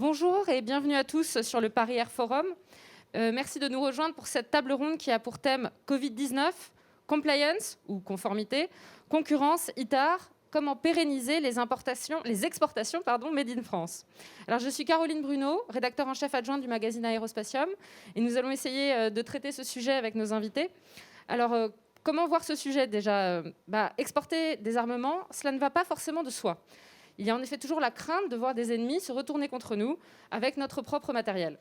Bonjour et bienvenue à tous sur le Paris Air Forum. Merci de nous rejoindre pour cette table ronde qui a pour thème Covid-19, compliance ou conformité, concurrence, ITAR, comment pérenniser les exportations made in France. Alors, je suis Caroline Bruno, rédacteur en chef adjointe du magazine Aérospatium, et nous allons essayer de traiter ce sujet avec nos invités. Alors, comment voir ce sujet déjà exporter des armements, cela ne va pas forcément de soi. Il y a en effet toujours la crainte de voir des ennemis se retourner contre nous avec notre propre matériel.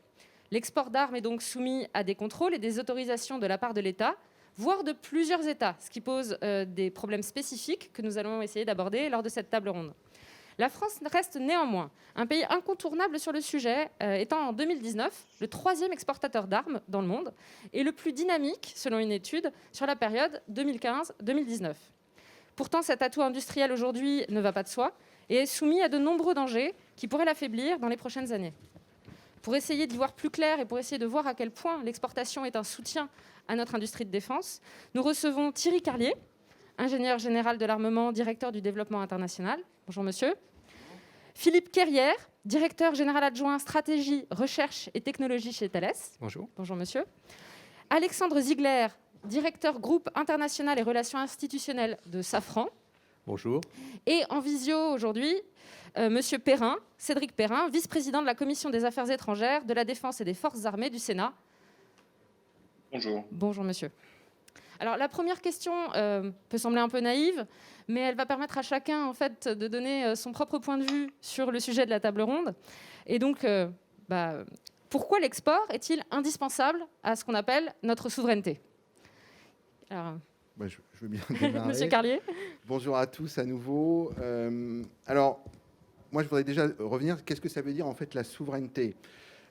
L'export d'armes est donc soumis à des contrôles et des autorisations de la part de l'État, voire de plusieurs États, ce qui pose des problèmes spécifiques que nous allons essayer d'aborder lors de cette table ronde. La France reste néanmoins un pays incontournable sur le sujet, étant en 2019 le 3e exportateur d'armes dans le monde et le plus dynamique, selon une étude, sur la période 2015-2019. Pourtant, cet atout industriel aujourd'hui ne va pas de soi et est soumis à de nombreux dangers qui pourraient l'affaiblir dans les prochaines années. Pour essayer d'y voir plus clair et pour essayer de voir à quel point l'exportation est un soutien à notre industrie de défense, nous recevons Thierry Carlier, ingénieur général de l'armement, directeur du développement international. Bonjour monsieur. Philippe Kerrière, directeur général adjoint stratégie, recherche et technologie chez Thales. Bonjour. Bonjour monsieur. Alexandre Ziegler, directeur groupe international et relations institutionnelles de Safran. Bonjour. Et en visio aujourd'hui, monsieur Perrin, Cédric Perrin, vice-président de la Commission des Affaires étrangères, de la Défense et des Forces armées du Sénat. Bonjour. Bonjour monsieur. Alors la première question peut sembler un peu naïve, mais elle va permettre à chacun en fait, de donner son propre point de vue sur le sujet de la table ronde. Et donc, pourquoi l'export est-il indispensable à ce qu'on appelle notre souveraineté ? Alors, je veux bien démarrer. Monsieur Carlier. Bonjour à tous à nouveau. Alors, moi, je voudrais déjà revenir. Qu'est-ce que ça veut dire, en fait, la souveraineté ?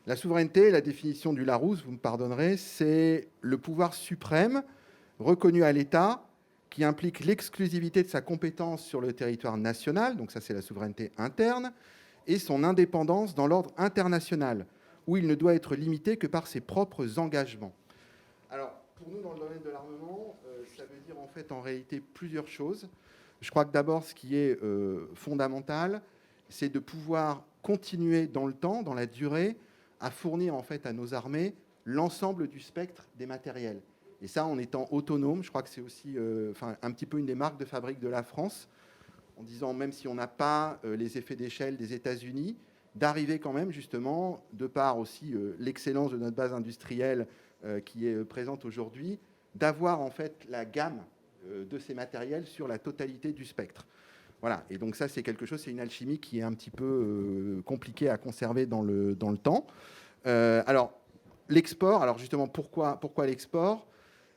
La souveraineté, la définition du Larousse, vous me pardonnerez, c'est le pouvoir suprême reconnu à l'État qui implique l'exclusivité de sa compétence sur le territoire national, donc ça, c'est la souveraineté interne, et son indépendance dans l'ordre international, où il ne doit être limité que par ses propres engagements. Alors, pour nous, dans le domaine de l'armement, ça veut dire en fait, en réalité, plusieurs choses. Je crois que d'abord, ce qui est fondamental, c'est de pouvoir continuer dans le temps, dans la durée, à fournir en fait à nos armées l'ensemble du spectre des matériels. Et ça, en étant autonome, je crois que c'est aussi un petit peu une des marques de fabrique de la France, en disant, même si on n'a pas les effets d'échelle des États-Unis, d'arriver quand même, justement, de par aussi l'excellence de notre base industrielle qui est présente aujourd'hui, d'avoir en fait la gamme de ces matériels sur la totalité du spectre. Voilà, et donc ça c'est quelque chose, c'est une alchimie qui est un petit peu compliquée à conserver dans le temps. Alors, l'export, alors justement, pourquoi l'export ?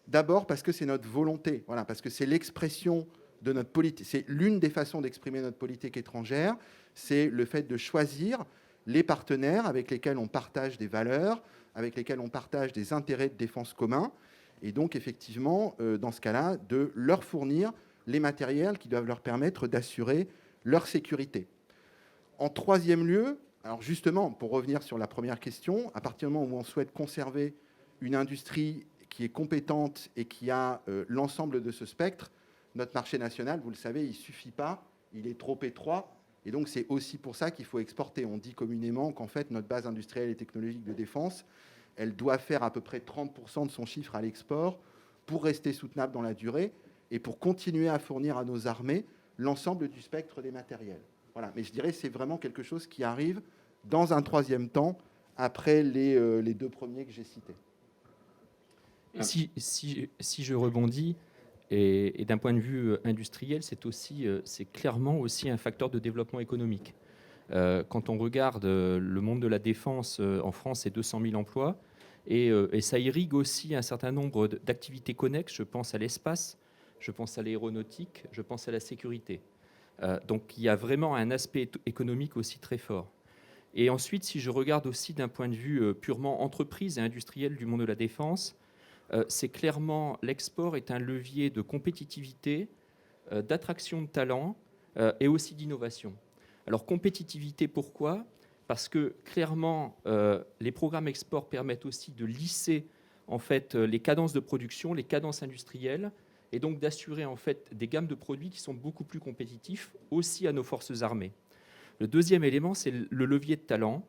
D'abord parce que c'est notre volonté, voilà, parce que c'est l'expression de notre politique, c'est l'une des façons d'exprimer notre politique étrangère, c'est le fait de choisir les partenaires avec lesquels on partage des valeurs, avec lesquels on partage des intérêts de défense communs, et donc effectivement, dans ce cas-là, de leur fournir les matériels qui doivent leur permettre d'assurer leur sécurité. En troisième lieu, alors justement, pour revenir sur la première question, à partir du moment où on souhaite conserver une industrie qui est compétente et qui a l'ensemble de ce spectre, notre marché national, vous le savez, il ne suffit pas, il est trop étroit, et donc c'est aussi pour ça qu'il faut exporter. On dit communément qu'en fait, notre base industrielle et technologique de défense, elle doit faire à peu près 30% de son chiffre à l'export pour rester soutenable dans la durée et pour continuer à fournir à nos armées l'ensemble du spectre des matériels. Voilà. Mais je dirais que c'est vraiment quelque chose qui arrive dans un troisième temps, après les deux premiers que j'ai cités. Si je rebondis, et d'un point de vue industriel, c'est clairement aussi un facteur de développement économique. Quand on regarde le monde de la défense en France, c'est 200 000 emplois, et ça irrigue aussi un certain nombre d'activités connexes. Je pense à l'espace, je pense à l'aéronautique, je pense à la sécurité. Donc il y a vraiment un aspect économique aussi très fort. Et ensuite, si je regarde aussi d'un point de vue purement entreprise et industriel du monde de la défense, c'est clairement l'export est un levier de compétitivité, d'attraction de talents et aussi d'innovation. Alors compétitivité, pourquoi ? Parce que clairement, les programmes export permettent aussi de lisser en fait les cadences de production, les cadences industrielles, et donc d'assurer en fait des gammes de produits qui sont beaucoup plus compétitifs aussi à nos forces armées. Le deuxième élément, c'est le levier de talent.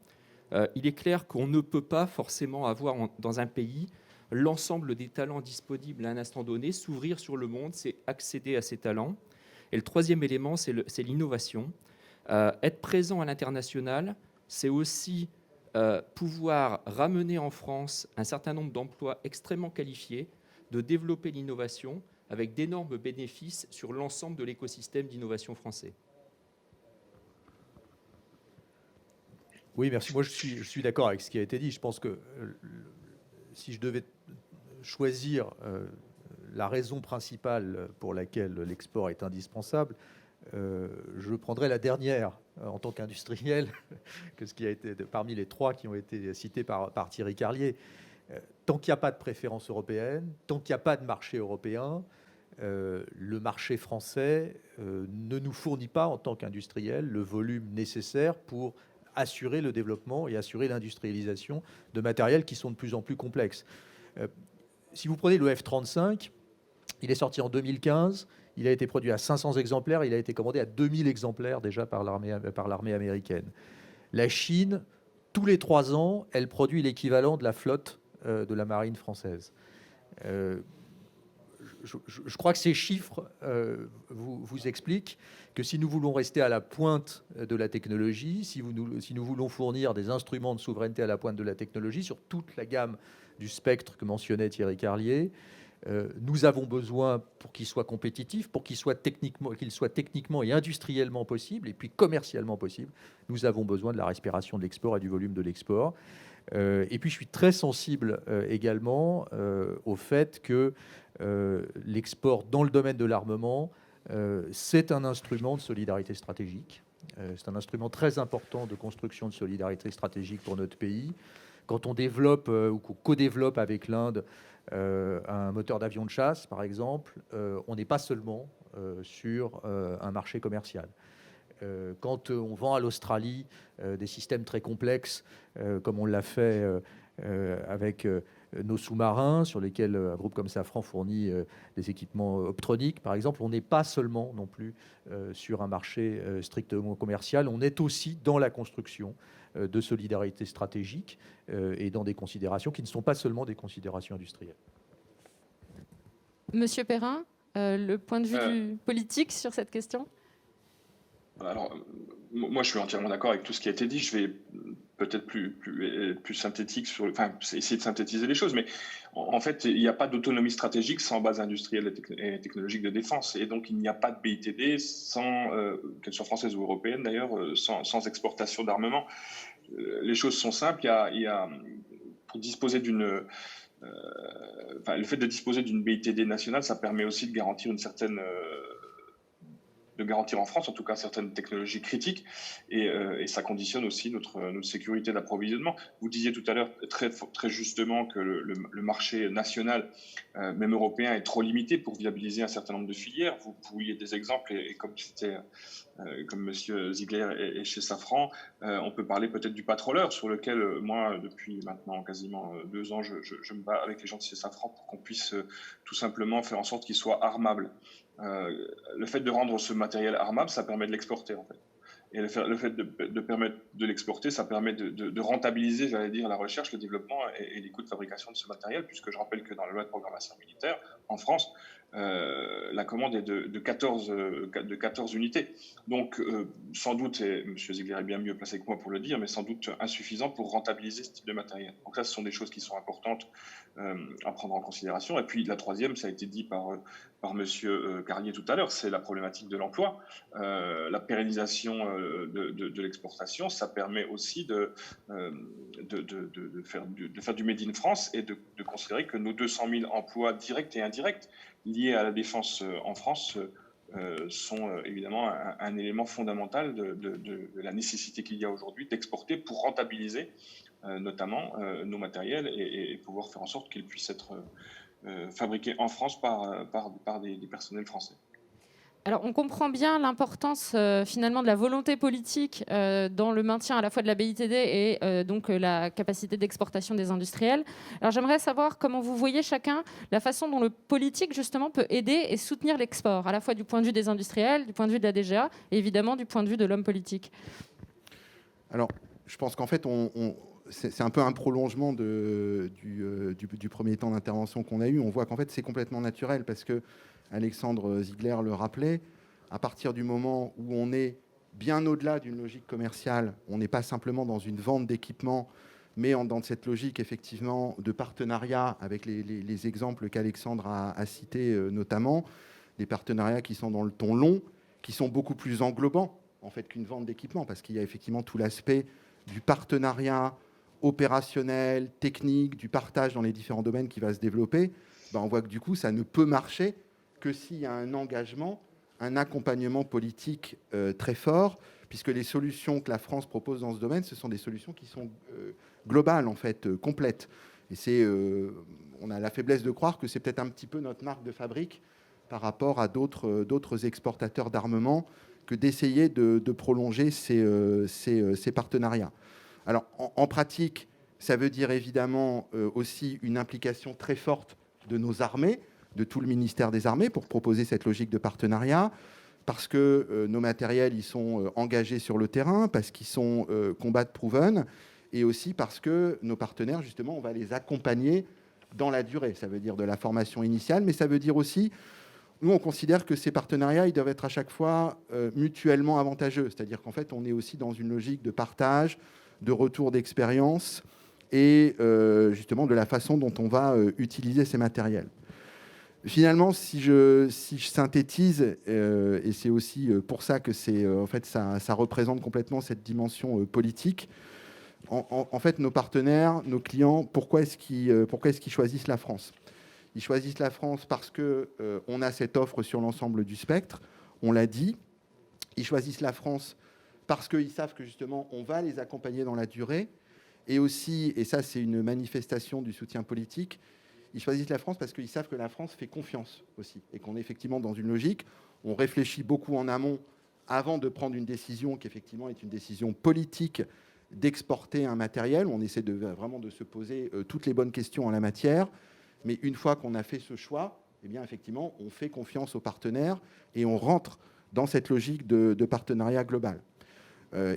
il est clair qu'on ne peut pas forcément avoir dans un pays l'ensemble des talents disponibles à un instant donné. S'ouvrir sur le monde, c'est accéder à ces talents. Et le troisième élément, c'est l'innovation. Être présent à l'international, c'est aussi pouvoir ramener en France un certain nombre d'emplois extrêmement qualifiés, de développer l'innovation avec d'énormes bénéfices sur l'ensemble de l'écosystème d'innovation français. Oui, merci. Moi, je suis d'accord avec ce qui a été dit. Je pense que si je devais choisir la raison principale pour laquelle l'export est indispensable, je prendrais la dernière en tant qu'industriel, que ce qui a été parmi les trois qui ont été cités par Thierry Carlier. Tant qu'il n'y a pas de préférence européenne, tant qu'il n'y a pas de marché européen, le marché français ne nous fournit pas en tant qu'industriel le volume nécessaire pour assurer le développement et assurer l'industrialisation de matériels qui sont de plus en plus complexes. Si vous prenez le F-35, il est sorti en 2015, il a été produit à 500 exemplaires, il a été commandé à 2000 exemplaires déjà par l'armée américaine. La Chine, tous les 3 ans, elle produit l'équivalent de la flotte de la marine française. Je crois que ces chiffres vous expliquent que si nous voulons rester à la pointe de la technologie, si nous voulons fournir des instruments de souveraineté à la pointe de la technologie sur toute la gamme du spectre que mentionnait Thierry Carlier, nous avons besoin, pour qu'il soit compétitif, pour qu'il soit techniquement et industriellement possible, et puis commercialement possible, nous avons besoin de la respiration de l'export et du volume de l'export. Et puis je suis très sensible également au fait que l'export dans le domaine de l'armement, c'est un instrument de solidarité stratégique. C'est un instrument très important de construction de solidarité stratégique pour notre pays. Quand on développe ou qu'on co-développe avec l'Inde un moteur d'avion de chasse, par exemple, on n'est pas seulement sur un marché commercial. Quand on vend à l'Australie des systèmes très complexes, comme on l'a fait avec nos sous-marins, sur lesquels un groupe comme Safran fournit des équipements optroniques, par exemple, on n'est pas seulement non plus sur un marché strictement commercial, on est aussi dans la construction de solidarité stratégique et dans des considérations qui ne sont pas seulement des considérations industrielles. Monsieur Perrin, le point de vue du politique sur cette question ? Alors, moi, je suis entièrement d'accord avec tout ce qui a été dit. Je vais peut-être plus synthétique essayer de synthétiser les choses, mais en fait, il n'y a pas d'autonomie stratégique sans base industrielle et technologique de défense, et donc il n'y a pas de BITD sans, qu'elle soit française ou européenne d'ailleurs, sans exportation d'armement. Les choses sont simples. Pour disposer le fait de disposer d'une BITD nationale, ça permet aussi de garantir garantir en France, en tout cas, certaines technologies critiques, et ça conditionne aussi notre sécurité d'approvisionnement. Vous disiez tout à l'heure très justement que le marché national, même européen, est trop limité pour viabiliser un certain nombre de filières. Vous pouviez des exemples, et comme M. Ziegler est chez Safran, on peut parler peut-être du Patroller, sur lequel moi, depuis maintenant quasiment 2 ans, je me bats avec les gens de chez Safran pour qu'on puisse tout simplement faire en sorte qu'il soit armable. Le fait de rendre ce matériel armable, ça permet de l'exporter en fait. Et le fait de permettre de l'exporter, ça permet de rentabiliser, j'allais dire, la recherche, le développement et les coûts de fabrication de ce matériel, puisque je rappelle que dans la loi de programmation militaire, en France, la commande est de 14 unités. Donc, sans doute, et M. Ziegler est bien mieux placé que moi pour le dire, mais sans doute insuffisant pour rentabiliser ce type de matériel. Donc là, ce sont des choses qui sont importantes à prendre en considération. Et puis, la troisième, ça a été dit par M. Carlier tout à l'heure, c'est la problématique de l'emploi. La pérennisation de l'exportation, ça permet aussi de faire du Made in France et de considérer que nos 200 000 emplois directs et indirects liés à la défense en France sont évidemment un élément fondamental de la nécessité qu'il y a aujourd'hui d'exporter pour rentabiliser notamment nos matériels et pouvoir faire en sorte qu'ils puissent être fabriqués en France par des personnels français. Alors, on comprend bien l'importance finalement de la volonté politique dans le maintien à la fois de la BITD et donc la capacité d'exportation des industriels. Alors, j'aimerais savoir comment vous voyez chacun la façon dont le politique justement peut aider et soutenir l'export, à la fois du point de vue des industriels, du point de vue de la DGA et évidemment du point de vue de l'homme politique. Alors, je pense qu'en fait, c'est un peu un prolongement du premier temps d'intervention qu'on a eu. On voit qu'en fait, c'est complètement naturel parce que Alexandre Ziegler le rappelait, à partir du moment où on est bien au-delà d'une logique commerciale, on n'est pas simplement dans une vente d'équipements, mais dans cette logique, effectivement, de partenariat avec les exemples qu'Alexandre a cités notamment, des partenariats qui sont dans le ton long, qui sont beaucoup plus englobants, en fait, qu'une vente d'équipements, parce qu'il y a effectivement tout l'aspect du partenariat opérationnel, technique, du partage dans les différents domaines qui va se développer. On voit que du coup, ça ne peut marcher que s'il y a un engagement, un accompagnement politique très fort, puisque les solutions que la France propose dans ce domaine, ce sont des solutions qui sont globales, en fait, complètes. Et on a la faiblesse de croire que c'est peut-être un petit peu notre marque de fabrique par rapport à d'autres exportateurs d'armement, que d'essayer de prolonger ces partenariats. Alors, en pratique, ça veut dire évidemment aussi une implication très forte de nos armées, de tout le ministère des Armées, pour proposer cette logique de partenariat, parce que nos matériels, ils sont engagés sur le terrain, parce qu'ils sont combat proven, et aussi parce que nos partenaires, justement, on va les accompagner dans la durée. Ça veut dire de la formation initiale, mais ça veut dire aussi, nous, on considère que ces partenariats, ils doivent être à chaque fois mutuellement avantageux. C'est-à-dire qu'en fait, on est aussi dans une logique de partage, de retour d'expérience et justement de la façon dont on va utiliser ces matériels. Finalement, si je synthétise, et c'est aussi pour ça que en fait, ça représente complètement cette dimension politique. En fait, nos partenaires, nos clients, pourquoi est-ce qu'ils choisissent la France ? Ils choisissent la France parce qu'on a cette offre sur l'ensemble du spectre, on l'a dit. Ils choisissent la France parce qu'ils savent que justement, on va les accompagner dans la durée. Et aussi, et ça c'est une manifestation du soutien politique, ils choisissent la France parce qu'ils savent que la France fait confiance aussi. Et qu'on est effectivement dans une logique, on réfléchit beaucoup en amont avant de prendre une décision qui effectivement est une décision politique d'exporter un matériel. On essaie vraiment de se poser toutes les bonnes questions en la matière. Mais une fois qu'on a fait ce choix, eh bien, effectivement, on fait confiance aux partenaires et on rentre dans cette logique de partenariat global.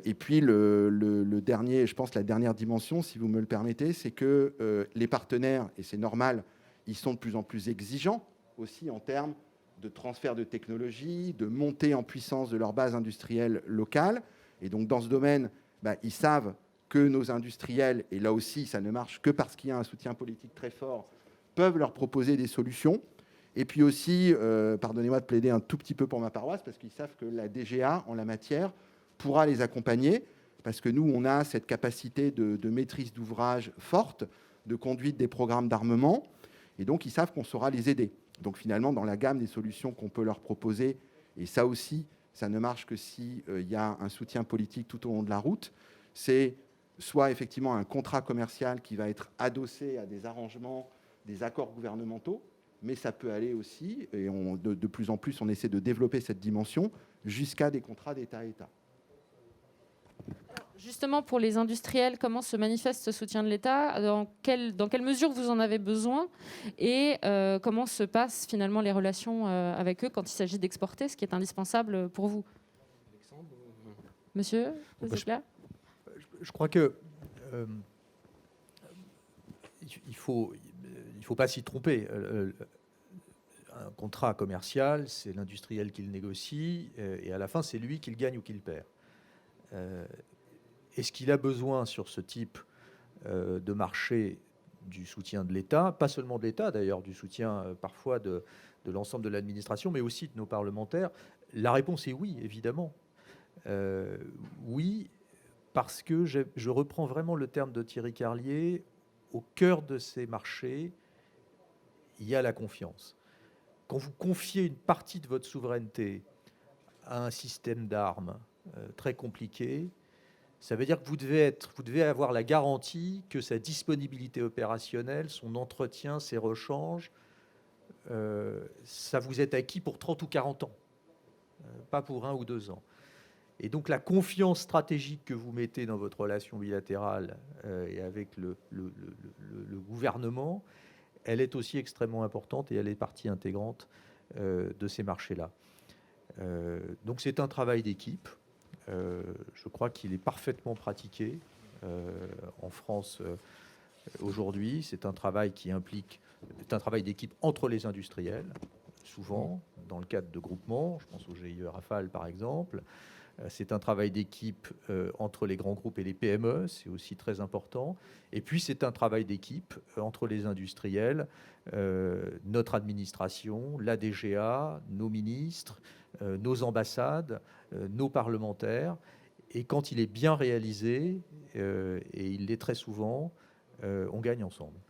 Et puis, le dernier, je pense, la dernière dimension, si vous me le permettez, c'est que les partenaires, et c'est normal, ils sont de plus en plus exigeants aussi en termes de transfert de technologie, de montée en puissance de leur base industrielle locale. Et donc, dans ce domaine, ils savent que nos industriels, et là aussi, ça ne marche que parce qu'il y a un soutien politique très fort, peuvent leur proposer des solutions. Et puis aussi, pardonnez-moi de plaider un tout petit peu pour ma paroisse, parce qu'ils savent que la DGA, en la matière, pourra les accompagner, parce que nous, on a cette capacité de maîtrise d'ouvrage forte, de conduite des programmes d'armement, et donc ils savent qu'on saura les aider. Donc finalement, dans la gamme des solutions qu'on peut leur proposer, et ça aussi, ça ne marche que s'il y a un soutien politique tout au long de la route, c'est soit effectivement un contrat commercial qui va être adossé à des arrangements, des accords gouvernementaux, mais ça peut aller aussi, et de plus en plus on essaie de développer cette dimension, jusqu'à des contrats d'État à État. Justement, pour les industriels, comment se manifeste ce soutien de l'État ? Dans quelle mesure vous en avez besoin ? Et comment se passent finalement les relations avec eux quand il s'agit d'exporter, ce qui est indispensable pour vous ? Monsieur, je crois que il faut pas s'y tromper. Un contrat commercial, c'est l'industriel qui le négocie, et à la fin, c'est lui qui le gagne ou qui le perd. Est-ce qu'il a besoin sur ce type de marché du soutien de l'État, pas seulement de l'État d'ailleurs, du soutien parfois de l'ensemble de l'administration, mais aussi de nos parlementaires? La réponse est oui, évidemment. Oui, parce que je reprends vraiment le terme de Thierry Carlier, au cœur de ces marchés, il y a la confiance. Quand vous confiez une partie de votre souveraineté à un système d'armes très compliqué, ça veut dire que vous devez avoir la garantie que sa disponibilité opérationnelle, son entretien, ses rechanges, ça vous est acquis pour 30 ou 40 ans, pas pour 1 ou 2 ans. Et donc la confiance stratégique que vous mettez dans votre relation bilatérale et avec le gouvernement, elle est aussi extrêmement importante et elle est partie intégrante de ces marchés-là. Donc c'est un travail d'équipe. Je crois qu'il est parfaitement pratiqué en France aujourd'hui. C'est un travail qui implique un travail d'équipe entre les industriels, souvent dans le cadre de groupements. Je pense au GIE Rafale par exemple. C'est un travail d'équipe entre les grands groupes et les PME, c'est aussi très important. Et puis c'est un travail d'équipe entre les industriels, notre administration, la DGA, nos ministres, nos ambassades, nos parlementaires. Et quand il est bien réalisé, et il l'est très souvent, on gagne ensemble.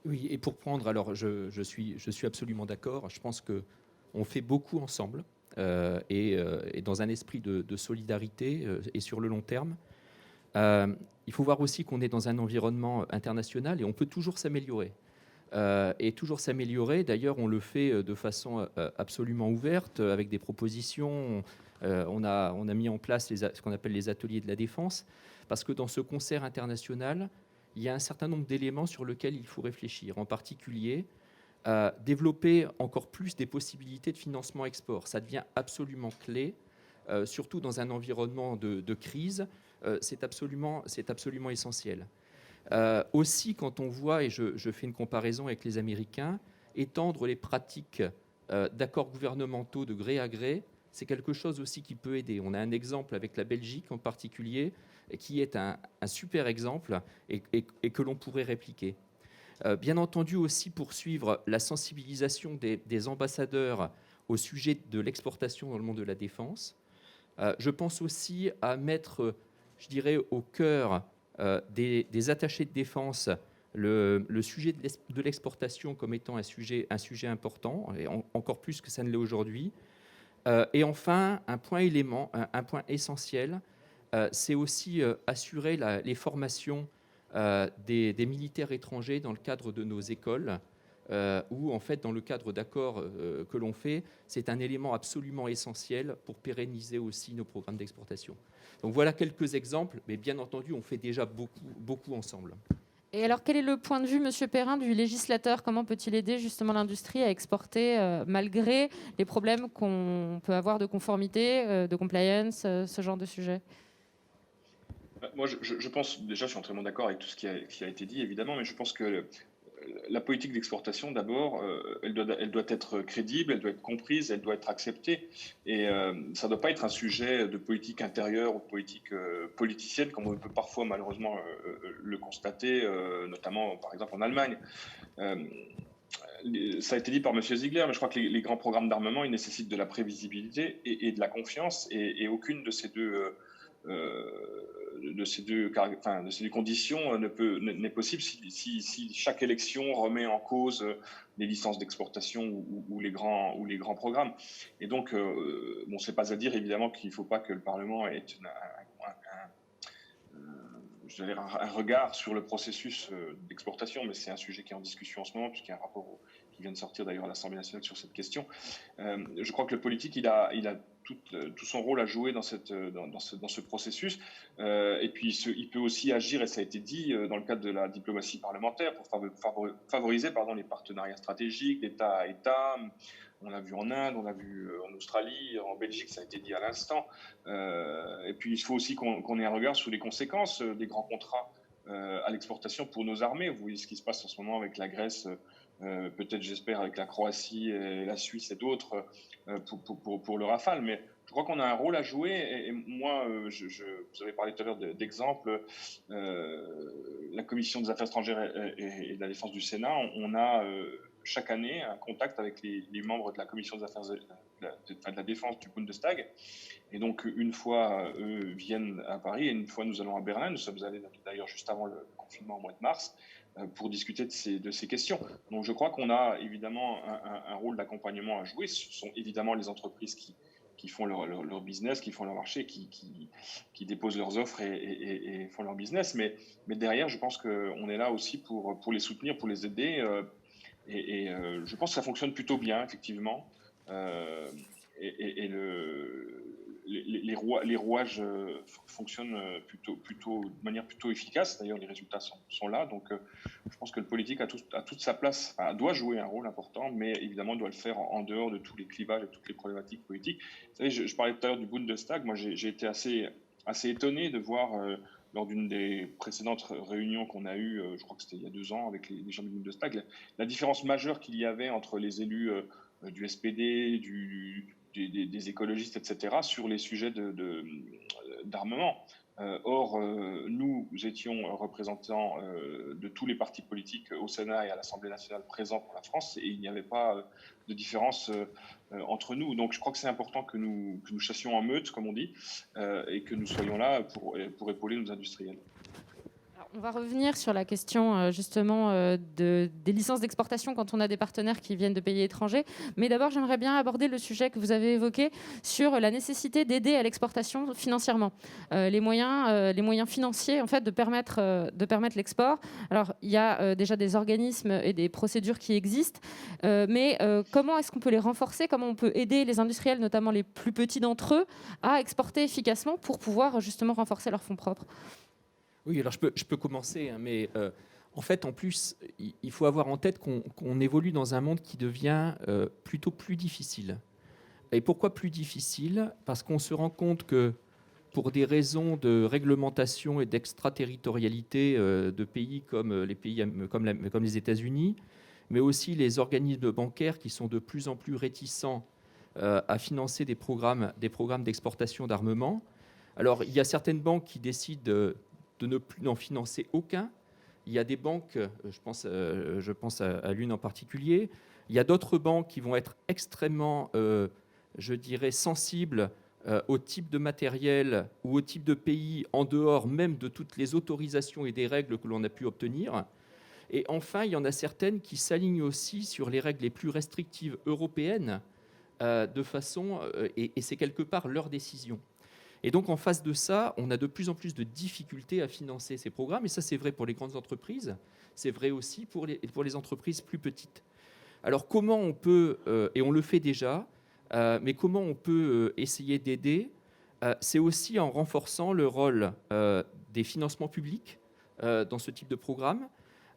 Oui, et pour prendre, alors je suis absolument d'accord. Je pense qu'on fait beaucoup ensemble. Et dans un esprit de solidarité et sur le long terme. Il faut voir aussi qu'on est dans un environnement international et on peut toujours s'améliorer. D'ailleurs, on le fait de façon absolument ouverte, avec des propositions. On a mis en place ce qu'on appelle les ateliers de la défense, parce que dans ce concert international, il y a un certain nombre d'éléments sur lesquels il faut réfléchir. En particulier, développer encore plus des possibilités de financement export. Ça devient absolument clé, surtout dans un environnement de crise. C'est absolument essentiel. Aussi, quand on voit, et je fais une comparaison avec les Américains, étendre les pratiques d'accords gouvernementaux de gré à gré, c'est quelque chose aussi qui peut aider. On a un exemple avec la Belgique en particulier, qui est un super exemple et que l'on pourrait répliquer. Bien entendu aussi poursuivre la sensibilisation des ambassadeurs au sujet de l'exportation dans le monde de la défense. Je pense aussi à mettre, je dirais, au cœur des attachés de défense le sujet de l'exportation comme étant un sujet important, et encore plus que ça ne l'est aujourd'hui. Et enfin, un point essentiel, c'est aussi assurer les formations des militaires étrangers dans le cadre de nos écoles, où en fait dans le cadre d'accords que l'on fait, c'est un élément absolument essentiel pour pérenniser aussi nos programmes d'exportation. Donc voilà quelques exemples, mais bien entendu on fait déjà beaucoup ensemble. Et alors quel est le point de vue, Monsieur Perrin, du législateur? Comment peut-il aider justement l'industrie à exporter malgré les problèmes qu'on peut avoir de conformité, de compliance, ce genre de sujet? Moi, je pense, déjà, je suis entièrement d'accord avec tout ce qui a été dit, évidemment, mais je pense que la politique d'exportation, d'abord, elle doit être crédible, elle doit être comprise, elle doit être acceptée. Et ça ne doit pas être un sujet de politique intérieure ou de politique politicienne, comme on peut parfois, malheureusement, le constater, notamment, par exemple, en Allemagne. Ça a été dit par M. Ziegler, mais je crois que les grands programmes d'armement, ils nécessitent de la prévisibilité et de la confiance, et aucune de ces deux conditions n'est possible si chaque élection remet en cause les licences d'exportation ou les grands programmes. Et donc, bon, c'est pas à dire évidemment qu'il ne faut pas que le Parlement ait un regard sur le processus d'exportation, mais c'est un sujet qui est en discussion en ce moment, puisqu'il y a un rapport qui vient de sortir d'ailleurs à l'Assemblée nationale sur cette question. Je crois que le politique, il a tout son rôle à jouer dans ce processus. Et puis, il peut aussi agir, et ça a été dit, dans le cadre de la diplomatie parlementaire, pour favoriser les partenariats stratégiques d'État à État. On l'a vu en Inde, on l'a vu en Australie, en Belgique, ça a été dit à l'instant. Et puis, il faut aussi qu'on ait un regard sur les conséquences des grands contrats à l'exportation pour nos armées. Vous voyez ce qui se passe en ce moment avec la Grèce, peut-être, j'espère, avec la Croatie, et la Suisse et d'autres pour le Rafale. Mais je crois qu'on a un rôle à jouer. Et moi, vous avez parlé tout à l'heure d'exemples. La Commission des Affaires étrangères et de la Défense du Sénat, on a chaque année un contact avec les membres de la Commission des Affaires de la Défense du Bundestag. Et donc, une fois, eux viennent à Paris, et une fois, nous allons à Berlin. Nous sommes allés d'ailleurs juste avant le confinement au mois de mars pour discuter de ces questions. Donc, je crois qu'on a évidemment un rôle d'accompagnement à jouer. Ce sont évidemment les entreprises qui font leur business, qui font leur marché, qui déposent leurs offres et font leur business. Mais derrière, je pense qu'on est là aussi pour les soutenir, pour les aider. Et je pense que ça fonctionne plutôt bien, effectivement. Les rouages fonctionnent de manière plutôt efficace. D'ailleurs, les résultats sont là. Donc, je pense que le politique a toute sa place, doit jouer un rôle important, mais évidemment, doit le faire en dehors de tous les clivages et toutes les problématiques politiques. Vous savez, je parlais tout à l'heure du Bundestag. Moi, j'ai été assez étonné de voir lors d'une des précédentes réunions qu'on a eues, je crois que c'était il y a 2 ans, avec les gens du Bundestag, la différence majeure qu'il y avait entre les élus du SPD, des écologistes, etc., sur les sujets d'armement. Or, nous étions représentants de tous les partis politiques au Sénat et à l'Assemblée nationale présents pour la France, et il n'y avait pas de différence entre nous. Donc je crois que c'est important que nous chassions en meute, comme on dit, et que nous soyons là pour épauler nos industriels. On va revenir sur la question justement des licences d'exportation quand on a des partenaires qui viennent de pays étrangers. Mais d'abord, j'aimerais bien aborder le sujet que vous avez évoqué sur la nécessité d'aider à l'exportation financièrement. Les moyens financiers en fait, de permettre l'export. Alors, il y a déjà des organismes et des procédures qui existent, mais comment est-ce qu'on peut les renforcer? Comment on peut aider les industriels, notamment les plus petits d'entre eux, à exporter efficacement pour pouvoir justement renforcer leurs fonds propres? Oui, alors je peux commencer, hein, mais en fait, en plus, il faut avoir en tête qu'on évolue dans un monde qui devient plutôt plus difficile. Et pourquoi plus difficile? Parce qu'on se rend compte que pour des raisons de réglementation et d'extraterritorialité de pays comme les États-Unis, mais aussi les organismes bancaires qui sont de plus en plus réticents à financer des programmes d'exportation d'armement. Alors, il y a certaines banques qui décident de ne plus en financer aucun. Il y a des banques, je pense à l'une en particulier, il y a d'autres banques qui vont être extrêmement, je dirais, sensibles au type de matériel ou au type de pays en dehors même de toutes les autorisations et des règles que l'on a pu obtenir. Et enfin, il y en a certaines qui s'alignent aussi sur les règles les plus restrictives européennes de façon, et c'est quelque part leur décision. Et donc, en face de ça, on a de plus en plus de difficultés à financer ces programmes. Et ça, c'est vrai pour les grandes entreprises. C'est vrai aussi pour les entreprises plus petites. Alors, comment on peut, et on le fait déjà, mais comment on peut essayer d'aider? C'est aussi en renforçant le rôle des financements publics dans ce type de programme.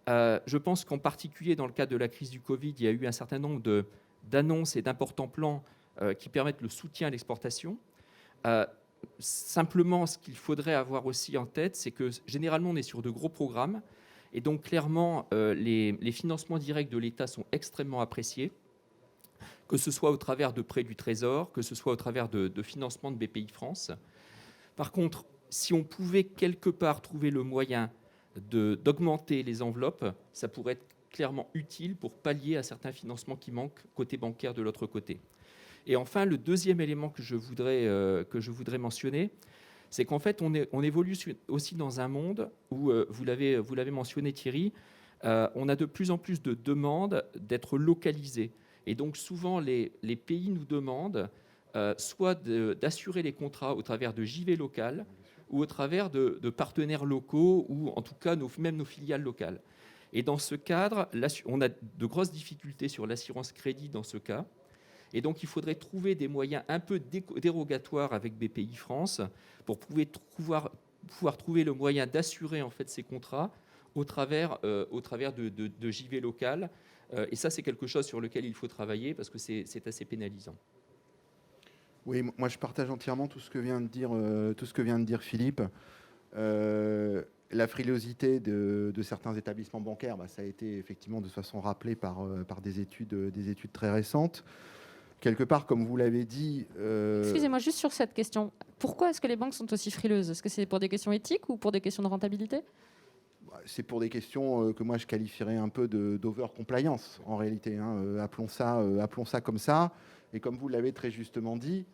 Je pense qu'en particulier, dans le cadre de la crise du Covid, il y a eu un certain nombre d'annonces et d'importants plans qui permettent le soutien à l'exportation. Simplement, ce qu'il faudrait avoir aussi en tête, c'est que généralement, on est sur de gros programmes. Et donc, clairement, les financements directs de l'État sont extrêmement appréciés, que ce soit au travers de prêts du Trésor, que ce soit au travers de financements de BPI France. Par contre, si on pouvait quelque part trouver le moyen d'augmenter les enveloppes, ça pourrait être clairement utile pour pallier à certains financements qui manquent côté bancaire de l'autre côté. Et enfin, le deuxième élément que je voudrais mentionner, c'est qu'en fait, on évolue aussi dans un monde où, vous l'avez mentionné Thierry, on a de plus en plus de demandes d'être localisés. Et donc souvent, les pays nous demandent soit d'assurer les contrats au travers de JV locales ou au travers de partenaires locaux ou en tout cas même nos filiales locales. Et dans ce cadre, on a de grosses difficultés sur l'assurance crédit dans ce cas. Et donc, il faudrait trouver des moyens un peu dérogatoires avec BPI France pour pouvoir trouver le moyen d'assurer en fait ces contrats au travers de JV local. Et ça, c'est quelque chose sur lequel il faut travailler parce que c'est assez pénalisant. Oui, moi je partage entièrement tout ce que vient de dire Philippe. La frilosité de certains établissements bancaires, ça a été effectivement de toute façon rappelé par des études très récentes. Quelque part, comme vous l'avez dit... Excusez-moi, juste sur cette question. Pourquoi est-ce que les banques sont aussi frileuses? Est-ce que c'est pour des questions éthiques ou pour des questions de rentabilité? C'est pour des questions que moi je qualifierais un peu d'over-compliance, en réalité. Appelons ça comme ça. Et comme vous l'avez très justement dit,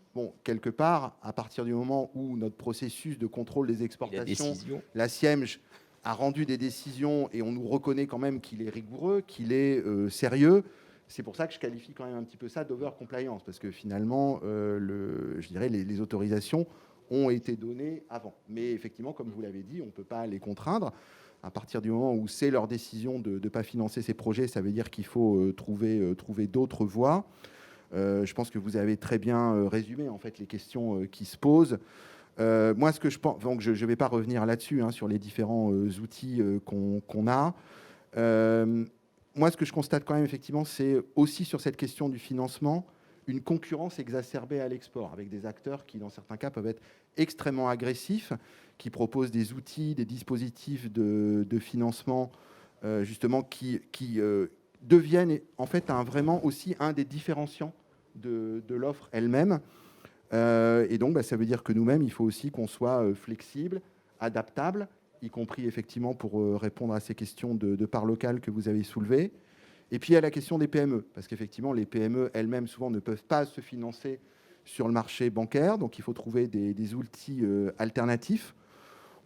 quelque part, à partir du moment où notre processus de contrôle des exportations, la SIEMG, a rendu des décisions et on nous reconnaît quand même qu'il est rigoureux, qu'il est sérieux, c'est pour ça que je qualifie quand même un petit peu ça d'over-compliance, parce que finalement, je dirais, les autorisations ont été données avant. Mais effectivement, comme vous l'avez dit, on ne peut pas les contraindre. À partir du moment où c'est leur décision de ne pas financer ces projets, ça veut dire qu'il faut trouver d'autres voies. Je pense que vous avez très bien résumé en fait, les questions qui se posent. Moi, ce que je pense, donc je ne vais pas revenir là-dessus, sur les différents outils qu'on a. Moi, ce que je constate quand même, effectivement, c'est aussi sur cette question du financement, une concurrence exacerbée à l'export, avec des acteurs qui, dans certains cas, peuvent être extrêmement agressifs, qui proposent des outils, des dispositifs de financement, justement, qui deviennent en fait vraiment aussi un des différenciants de l'offre elle-même. Et donc, ça veut dire que nous-mêmes, il faut aussi qu'on soit flexible, adaptable, y compris effectivement pour répondre à ces questions de part locale que vous avez soulevées. Et puis, il y a la question des PME, parce qu'effectivement, les PME elles-mêmes, souvent, ne peuvent pas se financer sur le marché bancaire, donc il faut trouver des outils alternatifs.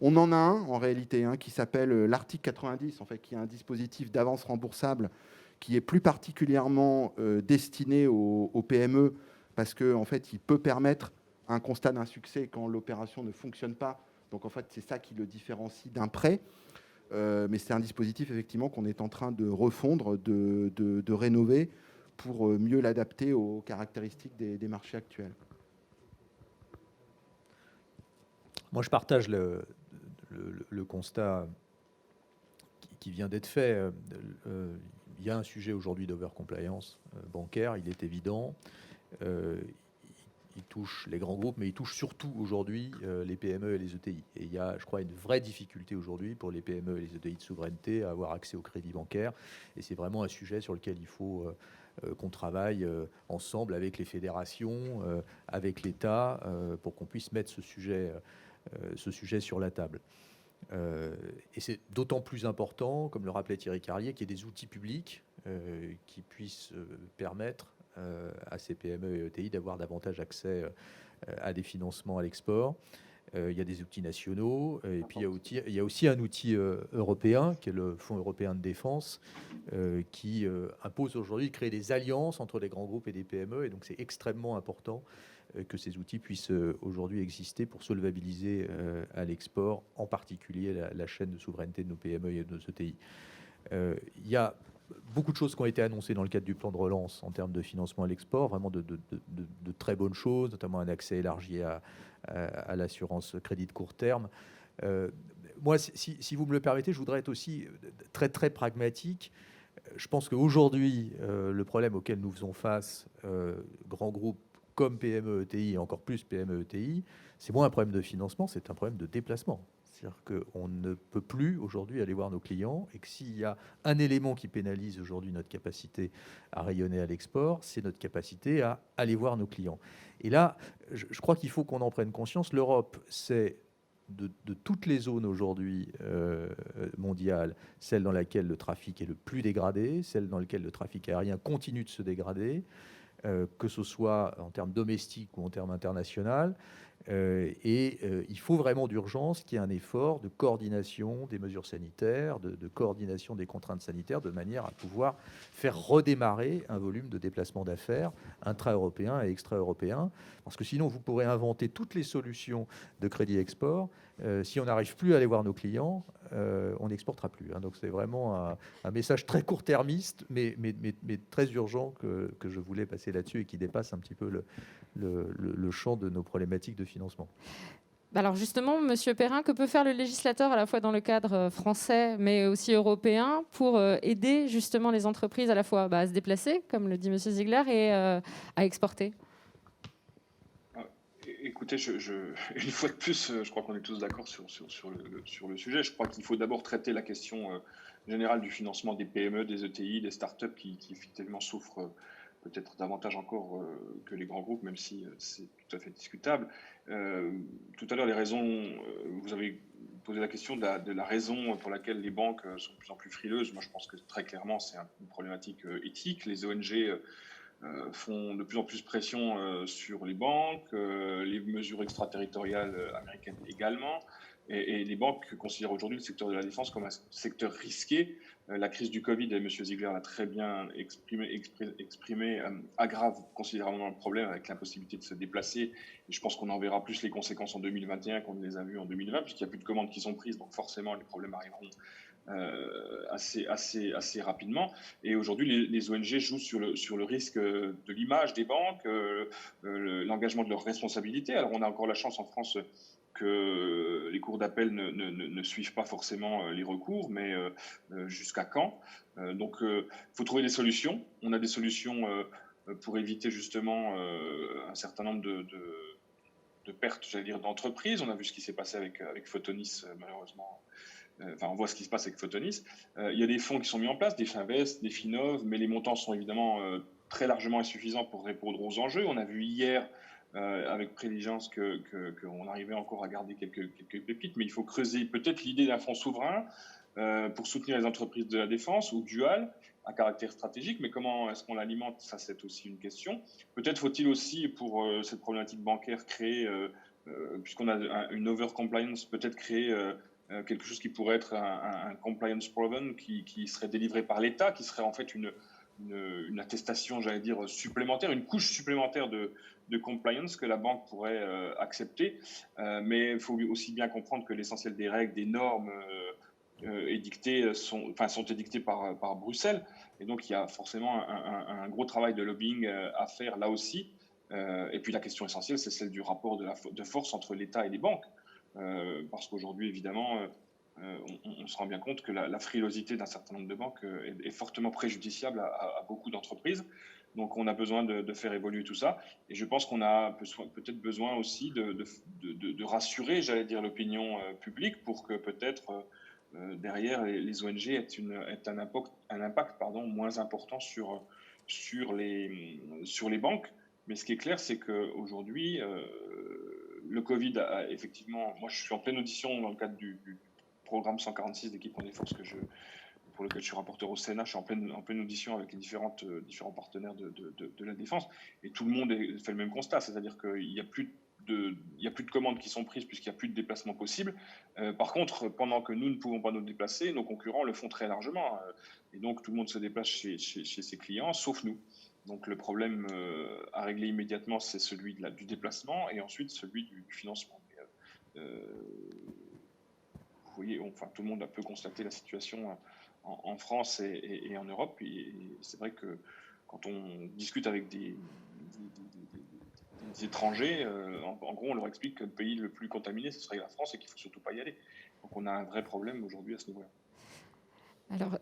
On en a un, en réalité, qui s'appelle l'article 90, en fait, qui est un dispositif d'avance remboursable qui est plus particulièrement destiné aux PME, parce qu'en en fait, il peut permettre un constat d'insuccès quand l'opération ne fonctionne pas. Donc, en fait, c'est ça qui le différencie d'un prêt. Mais c'est un dispositif, effectivement, qu'on est en train de refondre, de rénover pour mieux l'adapter aux caractéristiques des marchés actuels. Moi, je partage le constat qui vient d'être fait. Il y a un sujet aujourd'hui d'overcompliance bancaire, il est évident. Il touche les grands groupes, mais il touche surtout aujourd'hui les PME et les ETI. Et il y a, je crois, une vraie difficulté aujourd'hui pour les PME et les ETI de souveraineté à avoir accès au crédit bancaire. Et c'est vraiment un sujet sur lequel il faut qu'on travaille ensemble avec les fédérations, avec l'État, pour qu'on puisse mettre ce sujet sur la table. Et c'est d'autant plus important, comme le rappelait Thierry Carlier, qu'il y ait des outils publics qui puissent permettre à ces PME et ETI d'avoir davantage accès à des financements à l'export. Il y a des outils nationaux, et puis il y a aussi un outil européen, qui est le Fonds européen de défense, qui impose aujourd'hui de créer des alliances entre les grands groupes et des PME, et donc c'est extrêmement important que ces outils puissent aujourd'hui exister pour solvabiliser à l'export, en particulier la chaîne de souveraineté de nos PME et de nos ETI. Il y a beaucoup de choses qui ont été annoncées dans le cadre du plan de relance en termes de financement à l'export, vraiment de très bonnes choses, notamment un accès élargi à l'assurance crédit de court terme. Moi, si vous me le permettez, je voudrais être aussi très, très pragmatique. Je pense qu'aujourd'hui, le problème auquel nous faisons face, grands groupes comme PME, ETI, et encore plus PME, ETI, c'est moins un problème de financement, c'est un problème de déplacement. C'est-à-dire qu'on ne peut plus aujourd'hui aller voir nos clients, et que s'il y a un élément qui pénalise aujourd'hui notre capacité à rayonner à l'export, c'est notre capacité à aller voir nos clients. Et là, je crois qu'il faut qu'on en prenne conscience. L'Europe, c'est de toutes les zones aujourd'hui mondiales, celle dans laquelle le trafic est le plus dégradé, celle dans laquelle le trafic aérien continue de se dégrader, que ce soit en termes domestiques ou en termes internationaux. Il faut vraiment d'urgence qu'il y ait un effort de coordination des mesures sanitaires, de coordination des contraintes sanitaires, de manière à pouvoir faire redémarrer un volume de déplacement d'affaires intra-européen et extra-européen. Parce que sinon, vous pourrez inventer toutes les solutions de crédit export. Si on n'arrive plus à aller voir nos clients, on n'exportera plus. Donc c'est vraiment un message très court-termiste, mais très urgent que je voulais passer là-dessus, et qui dépasse un petit peu le champ de nos problématiques de financement. Alors justement, Monsieur Perrin, que peut faire le législateur à la fois dans le cadre français mais aussi européen pour aider justement les entreprises à la fois à se déplacer, comme le dit Monsieur Ziegler, et à exporter? Écoutez, une fois de plus, je crois qu'on est tous d'accord sur le sujet. Je crois qu'il faut d'abord traiter la question générale du financement des PME, des ETI, des startups qui effectivement souffrent peut-être davantage encore que les grands groupes, même si c'est tout à fait discutable. Tout à l'heure, vous avez posé la question de la raison pour laquelle les banques sont de plus en plus frileuses. Moi, je pense que très clairement, c'est une problématique éthique. Les ONG font de plus en plus pression sur les banques, les mesures extraterritoriales américaines également. Et les banques considèrent aujourd'hui le secteur de la défense comme un secteur risqué. La crise du Covid, et M. Ziegler l'a très bien exprimé, aggrave considérablement le problème avec l'impossibilité de se déplacer. Et je pense qu'on en verra plus les conséquences en 2021 qu'on ne les a vues en 2020, puisqu'il n'y a plus de commandes qui sont prises, donc forcément les problèmes arriveront assez rapidement. Et aujourd'hui, les ONG jouent sur le risque de l'image des banques, l'engagement de leurs responsabilités. Alors on a encore la chance en France que les cours d'appel ne suivent pas forcément les recours, mais jusqu'à quand? Donc, il faut trouver des solutions. On a des solutions pour éviter justement un certain nombre de pertes, j'allais dire, d'entreprises. On a vu ce qui s'est passé avec Photonis, malheureusement. Enfin, on voit ce qui se passe avec Photonis. Il y a des fonds qui sont mis en place, des Finvest, des Finov, mais les montants sont évidemment très largement insuffisants pour répondre aux enjeux. On a vu hier avec Préligence qu'on arrivait encore à garder quelques pépites, mais il faut creuser peut-être l'idée d'un fonds souverain pour soutenir les entreprises de la défense ou dual à caractère stratégique, mais comment est-ce qu'on l'alimente? Ça, c'est aussi une question. Peut-être faut-il aussi, pour cette problématique bancaire, créer, puisqu'on a une over-compliance, peut-être créer quelque chose qui pourrait être un compliance proven qui serait délivré par l'État, qui serait en fait une attestation, j'allais dire, supplémentaire, une couche supplémentaire de compliance que la banque pourrait accepter. Mais il faut aussi bien comprendre que l'essentiel des règles, des normes édictées sont édictées par Bruxelles. Et donc, il y a forcément un gros travail de lobbying à faire là aussi. Et puis, la question essentielle, c'est celle du rapport de force entre l'État et les banques. Parce qu'aujourd'hui, évidemment, on se rend bien compte que la frilosité d'un certain nombre de banques est fortement préjudiciable à beaucoup d'entreprises. Donc, on a besoin de faire évoluer tout ça. Et je pense qu'on a peut-être besoin aussi de rassurer, j'allais dire, l'opinion publique pour que peut-être derrière les ONG aient un impact moins important sur les banques. Mais ce qui est clair, c'est qu'aujourd'hui, le Covid a effectivement... Moi, je suis en pleine audition dans le cadre du programme 146 d'équipement défense pour lequel je suis rapporteur au Sénat. Je suis en pleine audition avec les différents partenaires de la défense. Et tout le monde fait le même constat, c'est-à-dire qu'il n'y a plus de commandes qui sont prises puisqu'il n'y a plus de déplacements possibles. Par contre, pendant que nous ne pouvons pas nous déplacer, nos concurrents le font très largement. Et donc, tout le monde se déplace chez ses clients, sauf nous. Donc, le problème à régler immédiatement, c'est celui du déplacement et ensuite celui du financement. Vous voyez, tout le monde peut constater la situation en France et en Europe. Et c'est vrai que quand on discute avec des étrangers, en gros, on leur explique que le pays le plus contaminé, ce serait la France et qu'il ne faut surtout pas y aller. Donc, on a un vrai problème aujourd'hui à ce niveau-là. Alors,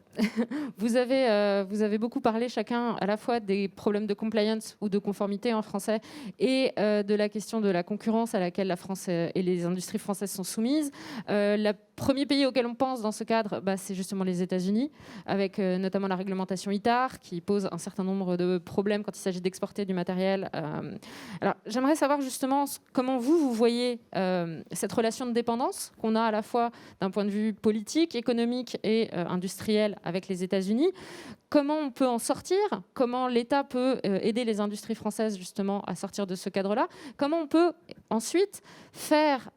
vous avez beaucoup parlé chacun à la fois des problèmes de compliance ou de conformité en français et de la question de la concurrence à laquelle la France et les industries françaises sont soumises. Le premier pays auquel on pense dans ce cadre, c'est justement les États-Unis, avec notamment la réglementation ITAR qui pose un certain nombre de problèmes quand il s'agit d'exporter du matériel. Alors, j'aimerais savoir justement comment vous voyez cette relation de dépendance qu'on a à la fois d'un point de vue politique, économique et industriel avec les États-Unis. Comment on peut en sortir? Comment l'État peut aider les industries françaises justement à sortir de ce cadre-là? Comment on peut ensuite faire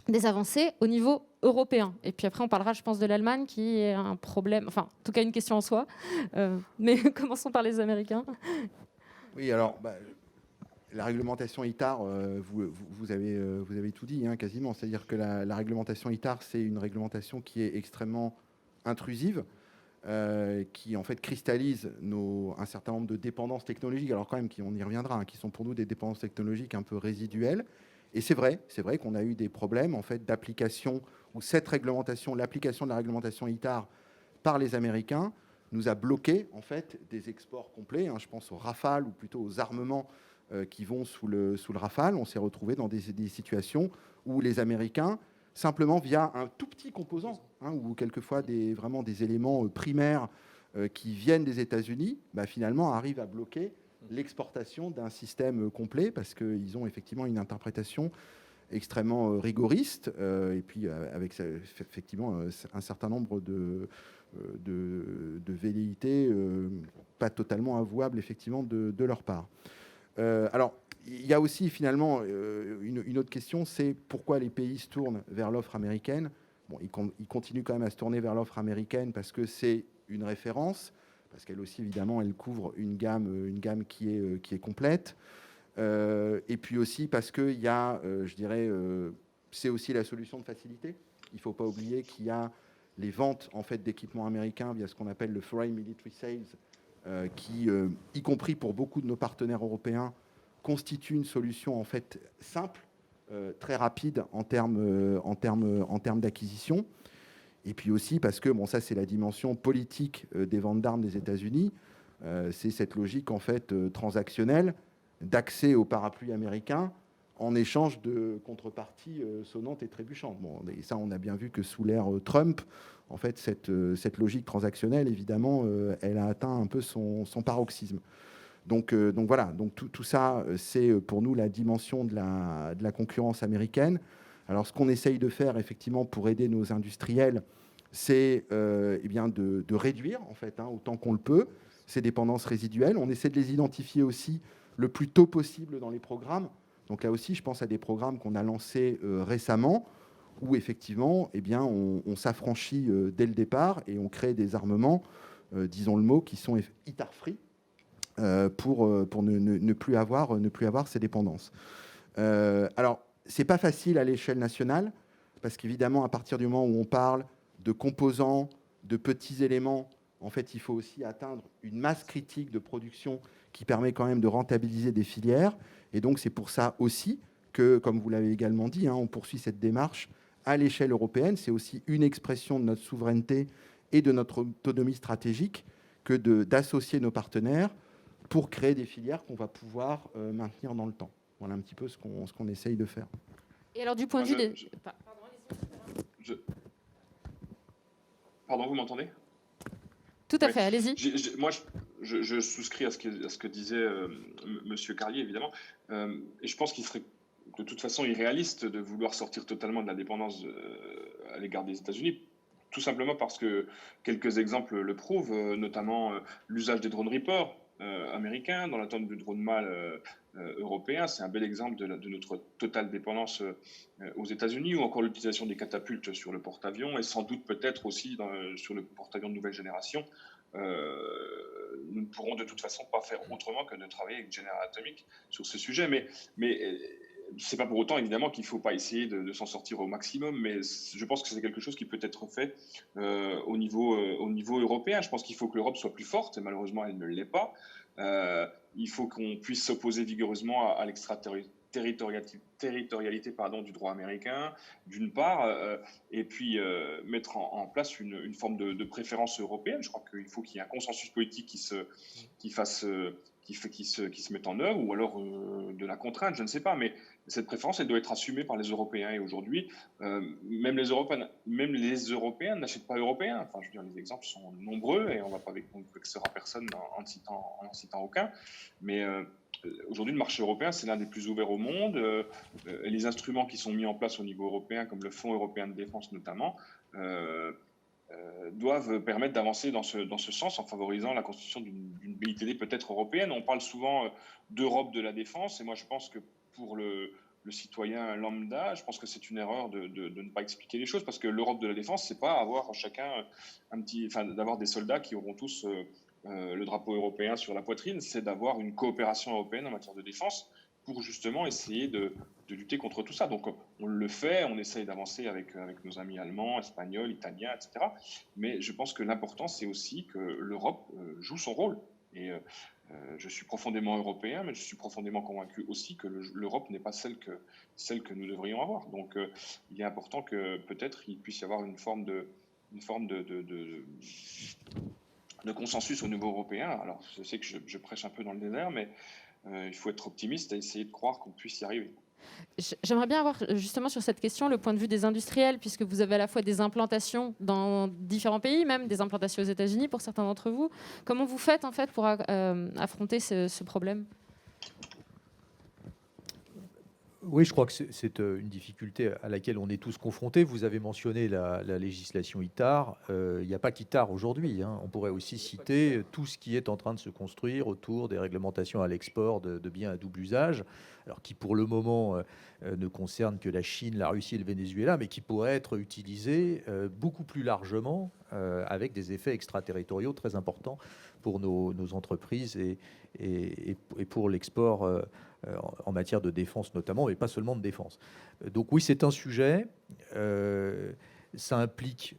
des avancées au niveau européen? Et puis après, on parlera, je pense, de l'Allemagne qui est un problème, enfin, en tout cas, une question en soi. Mais commençons par les Américains. Oui, alors, la réglementation ITAR, vous avez tout dit, quasiment. C'est-à-dire que la réglementation ITAR, c'est une réglementation qui est extrêmement intrusive, qui en fait cristallise un certain nombre de dépendances technologiques, alors quand même, on y reviendra, qui sont pour nous des dépendances technologiques un peu résiduelles. Et c'est vrai qu'on a eu des problèmes en fait d'application, où l'application de la réglementation ITAR par les Américains nous a bloqué en fait des exports complets. Je pense aux Rafales ou plutôt aux armements qui vont sous le Rafale. On s'est retrouvé dans des situations où les Américains, simplement via un tout petit composant, ou quelquefois vraiment des éléments primaires qui viennent des États-Unis, finalement arrivent à bloquer l'exportation d'un système complet parce qu'ils ont effectivement une interprétation extrêmement rigoriste et puis avec effectivement un certain nombre de velléités pas totalement avouables effectivement de leur part. Alors, il y a aussi finalement une autre question, c'est pourquoi les pays se tournent vers l'offre américaine. Bon, ils continuent quand même à se tourner vers l'offre américaine parce que c'est une référence, parce qu'elle aussi évidemment elle couvre une gamme qui est complète, et puis aussi parce que il y a, je dirais, c'est aussi la solution de facilité. Il ne faut pas oublier qu'il y a les ventes en fait d'équipements américains via ce qu'on appelle le Foreign Military Sales, qui, y compris pour beaucoup de nos partenaires européens, constitue une solution en fait simple, très rapide en termes d'acquisition. Et puis aussi parce que, ça c'est la dimension politique des ventes d'armes des États-Unis. C'est cette logique en fait transactionnelle d'accès au parapluie américain en échange de contreparties sonnantes et trébuchantes. Bon, et ça, on a bien vu que sous l'ère Trump, en fait, cette logique transactionnelle, évidemment, elle a atteint un peu son paroxysme. Donc voilà, donc tout ça, c'est pour nous la dimension de la concurrence américaine. Alors, ce qu'on essaye de faire, effectivement, pour aider nos industriels, c'est eh bien de réduire, en fait, autant qu'on le peut, ces dépendances résiduelles. On essaie de les identifier aussi le plus tôt possible dans les programmes. Donc là aussi, je pense à des programmes qu'on a lancés récemment, où effectivement, eh bien, on s'affranchit dès le départ et on crée des armements, disons le mot, qui sont ITAR-free, pour ne plus avoir ces dépendances. Alors, c'est pas facile à l'échelle nationale, parce qu'évidemment, à partir du moment où on parle de composants, de petits éléments, en fait, il faut aussi atteindre une masse critique de production qui permet quand même de rentabiliser des filières. Et donc, c'est pour ça aussi que, comme vous l'avez également dit, on poursuit cette démarche à l'échelle européenne. C'est aussi une expression de notre souveraineté et de notre autonomie stratégique que d'associer nos partenaires pour créer des filières qu'on va pouvoir maintenir dans le temps. Voilà un petit peu ce qu'on essaye de faire. Et alors, du point de vue des... Pardon, vous m'entendez ? Tout à fait, allez-y. Moi, je souscris à ce que disait Monsieur Carlier, évidemment. Et je pense qu'il serait de toute façon irréaliste de vouloir sortir totalement de la dépendance à l'égard des États-Unis. Tout simplement parce que quelques exemples le prouvent, notamment l'usage des drones Reaper américains dans l'attente du drone mâle européen. C'est un bel exemple de notre totale dépendance aux États-Unis, ou encore l'utilisation des catapultes sur le porte-avions, et sans doute peut-être aussi sur le porte-avions de nouvelle génération. Nous ne pourrons de toute façon pas faire autrement que de travailler avec General Atomics sur ce sujet, mais c'est pas pour autant évidemment qu'il ne faut pas essayer de s'en sortir au maximum, mais je pense que c'est quelque chose qui peut être fait au niveau européen. Je pense qu'il faut que l'Europe soit plus forte, et malheureusement elle ne l'est pas. Il faut qu'on puisse s'opposer vigoureusement à l'extraterritorialité du droit américain, d'une part, et puis mettre en place une forme de préférence européenne. Je crois qu'il faut qu'il y ait un consensus politique qui se mette en œuvre, ou alors de la contrainte, je ne sais pas, mais cette préférence, elle doit être assumée par les Européens. Et aujourd'hui, même les Européens n'achètent pas européens. Enfin, je veux dire, les exemples sont nombreux, et on ne vexera personne en n'en citant aucun. Mais aujourd'hui, le marché européen, c'est l'un des plus ouverts au monde. Les instruments qui sont mis en place au niveau européen, comme le Fonds européen de défense notamment, doivent permettre d'avancer dans ce sens, en favorisant la constitution d'une BITD peut-être européenne. On parle souvent d'Europe de la défense, et moi je pense que pour le citoyen lambda, je pense que c'est une erreur de ne pas expliquer les choses, parce que l'Europe de la défense, c'est pas avoir chacun d'avoir des soldats qui auront tous le drapeau européen sur la poitrine, c'est d'avoir une coopération européenne en matière de défense pour justement essayer de lutter contre tout ça. Donc on le fait, on essaye d'avancer avec nos amis allemands, espagnols, italiens, etc. Mais je pense que l'important, c'est aussi que l'Europe joue son rôle. Et je suis profondément européen, mais je suis profondément convaincu aussi que l'Europe n'est pas celle que nous devrions avoir. Donc il est important que peut-être il puisse y avoir une forme de consensus au niveau européen. Alors je sais que je prêche un peu dans le désert, mais il faut être optimiste et essayer de croire qu'on puisse y arriver. J'aimerais bien avoir justement sur cette question le point de vue des industriels, puisque vous avez à la fois des implantations dans différents pays, même des implantations aux États-Unis pour certains d'entre vous. Comment vous faites en fait pour affronter ce problème ? Oui, je crois que c'est une difficulté à laquelle on est tous confrontés. Vous avez mentionné la législation ITAR. Il n'y a pas qu'ITAR aujourd'hui. On pourrait aussi citer tout ce qui est en train de se construire autour des réglementations à l'export de biens à double usage, alors qui pour le moment ne concernent que la Chine, la Russie et le Venezuela, mais qui pourraient être utilisés beaucoup plus largement avec des effets extraterritoriaux très importants pour nos entreprises et pour l'export en matière de défense notamment, mais pas seulement de défense. Donc oui, c'est un sujet. Ça implique,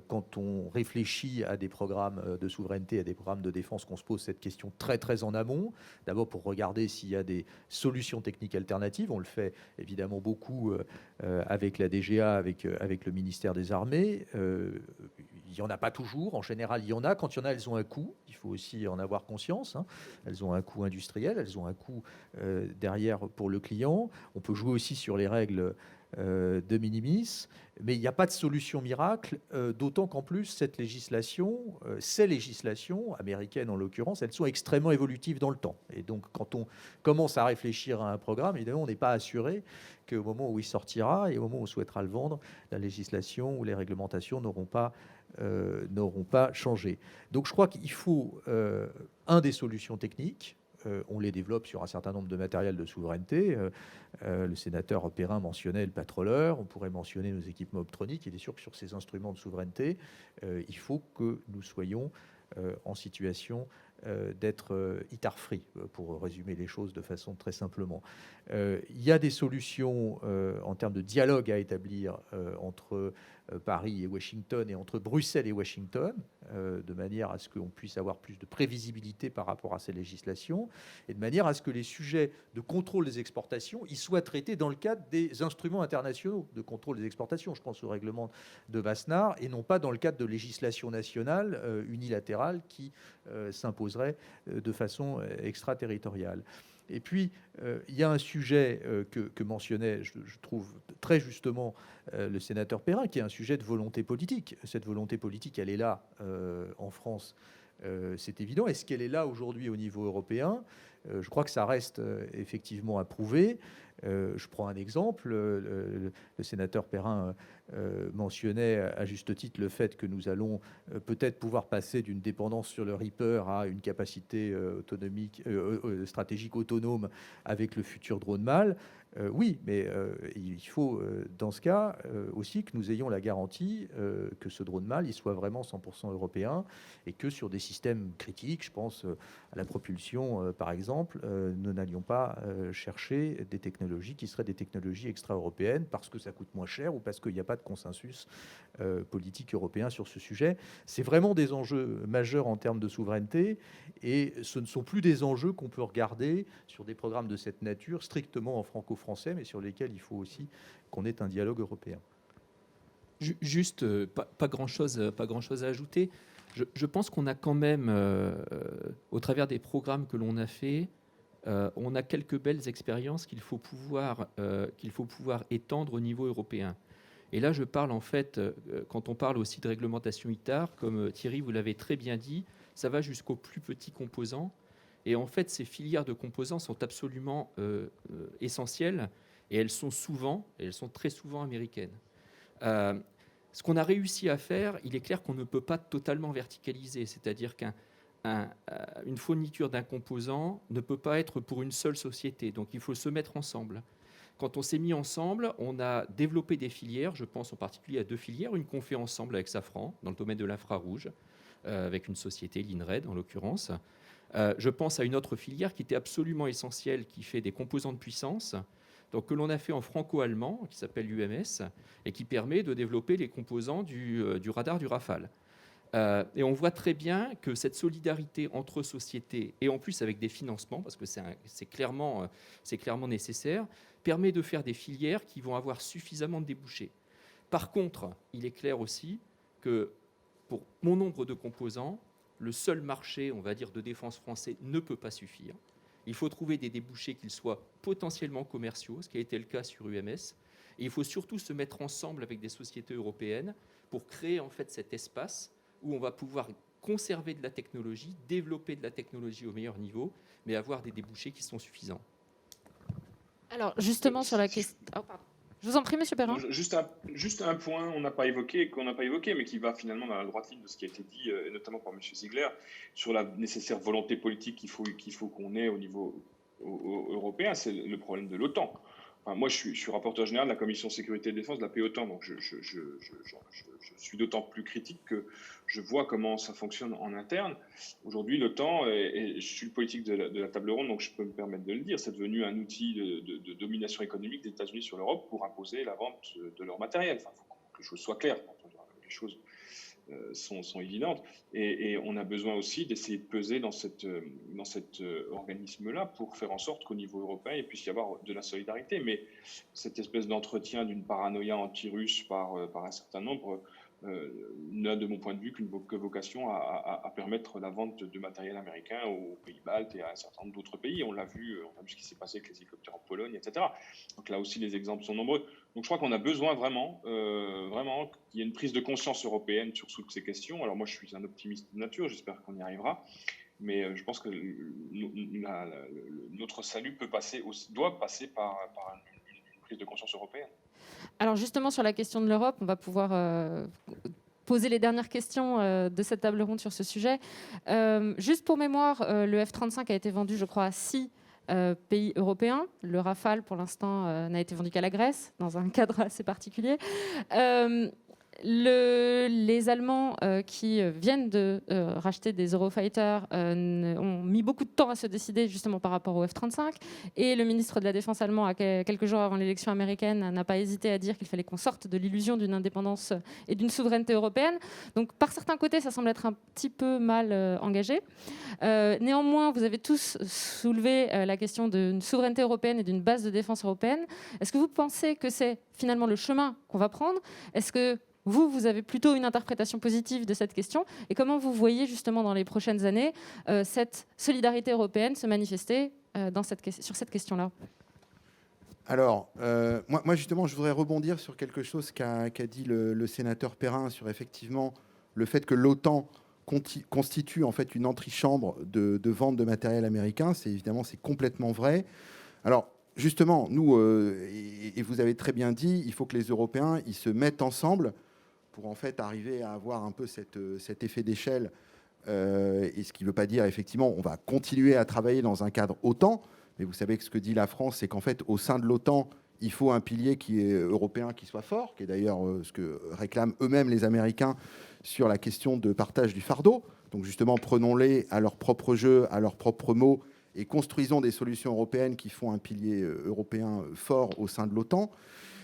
quand on réfléchit à des programmes de souveraineté, à des programmes de défense, qu'on se pose cette question très très en amont. D'abord pour regarder s'il y a des solutions techniques alternatives. On le fait évidemment beaucoup avec la DGA, avec le ministère des Armées. Il il n'y en a pas toujours. En général, il y en a. Quand il y en a, elles ont un coût. Il faut aussi en avoir conscience. Hein. Elles ont un coût industriel, elles ont un coût derrière pour le client. On peut jouer aussi sur les règles de minimis, mais il n'y a pas de solution miracle, d'autant qu'en plus, ces législations, américaines en l'occurrence, elles sont extrêmement évolutives dans le temps. Et donc, quand on commence à réfléchir à un programme, évidemment, on n'est pas assuré qu'au moment où il sortira et au moment où on souhaitera le vendre, la législation ou les réglementations n'auront pas changé. Donc, je crois qu'il faut des solutions techniques. On les développe sur un certain nombre de matériels de souveraineté. Le sénateur Perrin mentionnait le pétroleur, on pourrait mentionner nos équipements optroniques. Il est sûr que sur ces instruments de souveraineté, il faut que nous soyons en situation d'être ITAR-free, pour résumer les choses de façon très simplement. Il y a des solutions en termes de dialogue à établir entre Paris et Washington et entre Bruxelles et Washington, de manière à ce qu'on puisse avoir plus de prévisibilité par rapport à ces législations et de manière à ce que les sujets de contrôle des exportations y soient traités dans le cadre des instruments internationaux de contrôle des exportations. Je pense au règlement de Wassenaar et non pas dans le cadre de législation nationale unilatérale qui s'imposerait de façon extraterritoriale. Et puis, il y a un sujet que mentionnait, je trouve très justement, le sénateur Perrin, qui est un sujet de volonté politique. Cette volonté politique, elle est là en France, c'est évident. Est-ce qu'elle est là aujourd'hui au niveau européen ? Je crois que ça reste effectivement à prouver. Je prends un exemple. Le sénateur Perrin mentionnait à juste titre le fait que nous allons peut-être pouvoir passer d'une dépendance sur le Reaper à une capacité stratégique autonome avec le futur drone MAL. Oui, mais il faut dans ce cas aussi que nous ayons la garantie que ce drone MAL il soit vraiment 100% européen et que sur des systèmes critiques, je pense à la propulsion par exemple, nous n'allions pas chercher des technologies qui seraient des technologies extra-européennes parce que ça coûte moins cher ou parce qu'il n'y a pas de consensus politique européen sur ce sujet. C'est vraiment des enjeux majeurs en termes de souveraineté et ce ne sont plus des enjeux qu'on peut regarder sur des programmes de cette nature strictement en franco-français, mais sur lesquels il faut aussi qu'on ait un dialogue européen. Juste, pas grand-chose à ajouter. Je pense qu'on a quand même, au travers des programmes que l'on a fait, on a quelques belles expériences qu'il faut pouvoir étendre au niveau européen. Et là, je parle en fait, quand on parle aussi de réglementation ITAR, comme Thierry, vous l'avez très bien dit, ça va jusqu'aux plus petits composants. Et en fait, ces filières de composants sont absolument essentielles et elles sont très souvent américaines. Ce qu'on a réussi à faire, il est clair qu'on ne peut pas totalement verticaliser, c'est-à-dire qu'une fourniture d'un composant ne peut pas être pour une seule société, donc il faut se mettre ensemble. Quand on s'est mis ensemble, on a développé des filières, je pense en particulier à 2 filières, une qu'on fait ensemble avec Safran, dans le domaine de l'infrarouge, avec une société, l'INRED en l'occurrence. Je pense à une autre filière qui était absolument essentielle, qui fait des composants de puissance, donc que l'on a fait en franco-allemand, qui s'appelle l'UMS, et qui permet de développer les composants du radar du Rafale. Et on voit très bien que cette solidarité entre sociétés, et en plus avec des financements, parce que c'est clairement nécessaire, permet de faire des filières qui vont avoir suffisamment de débouchés. Par contre, il est clair aussi que pour bon nombre de composants, le seul marché, on va dire, de défense français ne peut pas suffire. Il faut trouver des débouchés qui soient potentiellement commerciaux, ce qui a été le cas sur UMS. Et il faut surtout se mettre ensemble avec des sociétés européennes pour créer en fait cet espace où on va pouvoir conserver de la technologie, développer de la technologie au meilleur niveau, mais avoir des débouchés qui sont suffisants. Alors, justement, sur la question... Oh, pardon. Je vous en prie, monsieur Perrin. Juste un point qu'on n'a pas évoqué, mais qui va finalement dans la droite ligne de ce qui a été dit, notamment par monsieur Ziegler, sur la nécessaire volonté politique qu'il faut qu'on ait au niveau européen, c'est le problème de l'OTAN. Enfin, moi, je suis rapporteur général de la Commission Sécurité et Défense de la paix OTAN, donc je suis d'autant plus critique que je vois comment ça fonctionne en interne. Aujourd'hui, l'OTAN, et je suis le politique de la table ronde, donc je peux me permettre de le dire, c'est devenu un outil de domination économique des États-Unis sur l'Europe pour imposer la vente de leur matériel. Enfin, il faut que les choses soient claires, les choses sont évidentes. Et on a besoin aussi d'essayer de peser dans cet organisme-là pour faire en sorte qu'au niveau européen, il puisse y avoir de la solidarité. Mais cette espèce d'entretien d'une paranoïa anti-russe par un certain nombre, n'a, de mon point de vue, que vocation à permettre la vente de matériel américain aux pays baltes et à un certain nombre d'autres pays. On a vu ce qui s'est passé avec les hélicoptères en Pologne, etc. Donc là aussi, les exemples sont nombreux. Donc je crois qu'on a besoin vraiment qu'il y ait une prise de conscience européenne sur toutes ces questions. Alors moi, je suis un optimiste de nature, j'espère qu'on y arrivera. Mais je pense que notre salut doit passer par une prise de conscience européenne. Alors justement, sur la question de l'Europe, on va pouvoir poser les dernières questions de cette table ronde sur ce sujet. Juste pour mémoire, le F-35 a été vendu, je crois, à 6 pays européens. Le Rafale, pour l'instant, n'a été vendu qu'à la Grèce, dans un cadre assez particulier. Les Allemands qui viennent de racheter des Eurofighter ont mis beaucoup de temps à se décider justement par rapport au F-35, et le ministre de la Défense allemand, quelques jours avant l'élection américaine, n'a pas hésité à dire qu'il fallait qu'on sorte de l'illusion d'une indépendance et d'une souveraineté européenne. Donc par certains côtés, ça semble être un petit peu mal engagé. Néanmoins, vous avez tous soulevé la question d'une souveraineté européenne et d'une base de défense européenne. Est-ce que vous pensez que c'est finalement le chemin qu'on va prendre? Est-ce que vous avez plutôt une interprétation positive de cette question? Et comment vous voyez justement dans les prochaines années cette solidarité européenne se manifester sur cette question-là? Alors, moi justement, je voudrais rebondir sur quelque chose qu'a dit le sénateur Perrin sur effectivement le fait que l'OTAN constitue en fait une antichambre de vente de matériel américain. C'est complètement vrai. Alors, justement, nous, et vous avez très bien dit, il faut que les Européens ils se mettent ensemble pour en fait arriver à avoir un peu cet effet d'échelle. Et ce qui ne veut pas dire, effectivement, on va continuer à travailler dans un cadre OTAN. Mais vous savez que ce que dit la France, c'est qu'en fait, au sein de l'OTAN, il faut un pilier qui est européen, qui soit fort, qui est d'ailleurs ce que réclament eux-mêmes les Américains sur la question de partage du fardeau. Donc justement, prenons-les à leur propre jeu, à leurs propres mots, et construisons des solutions européennes qui font un pilier européen fort au sein de l'OTAN.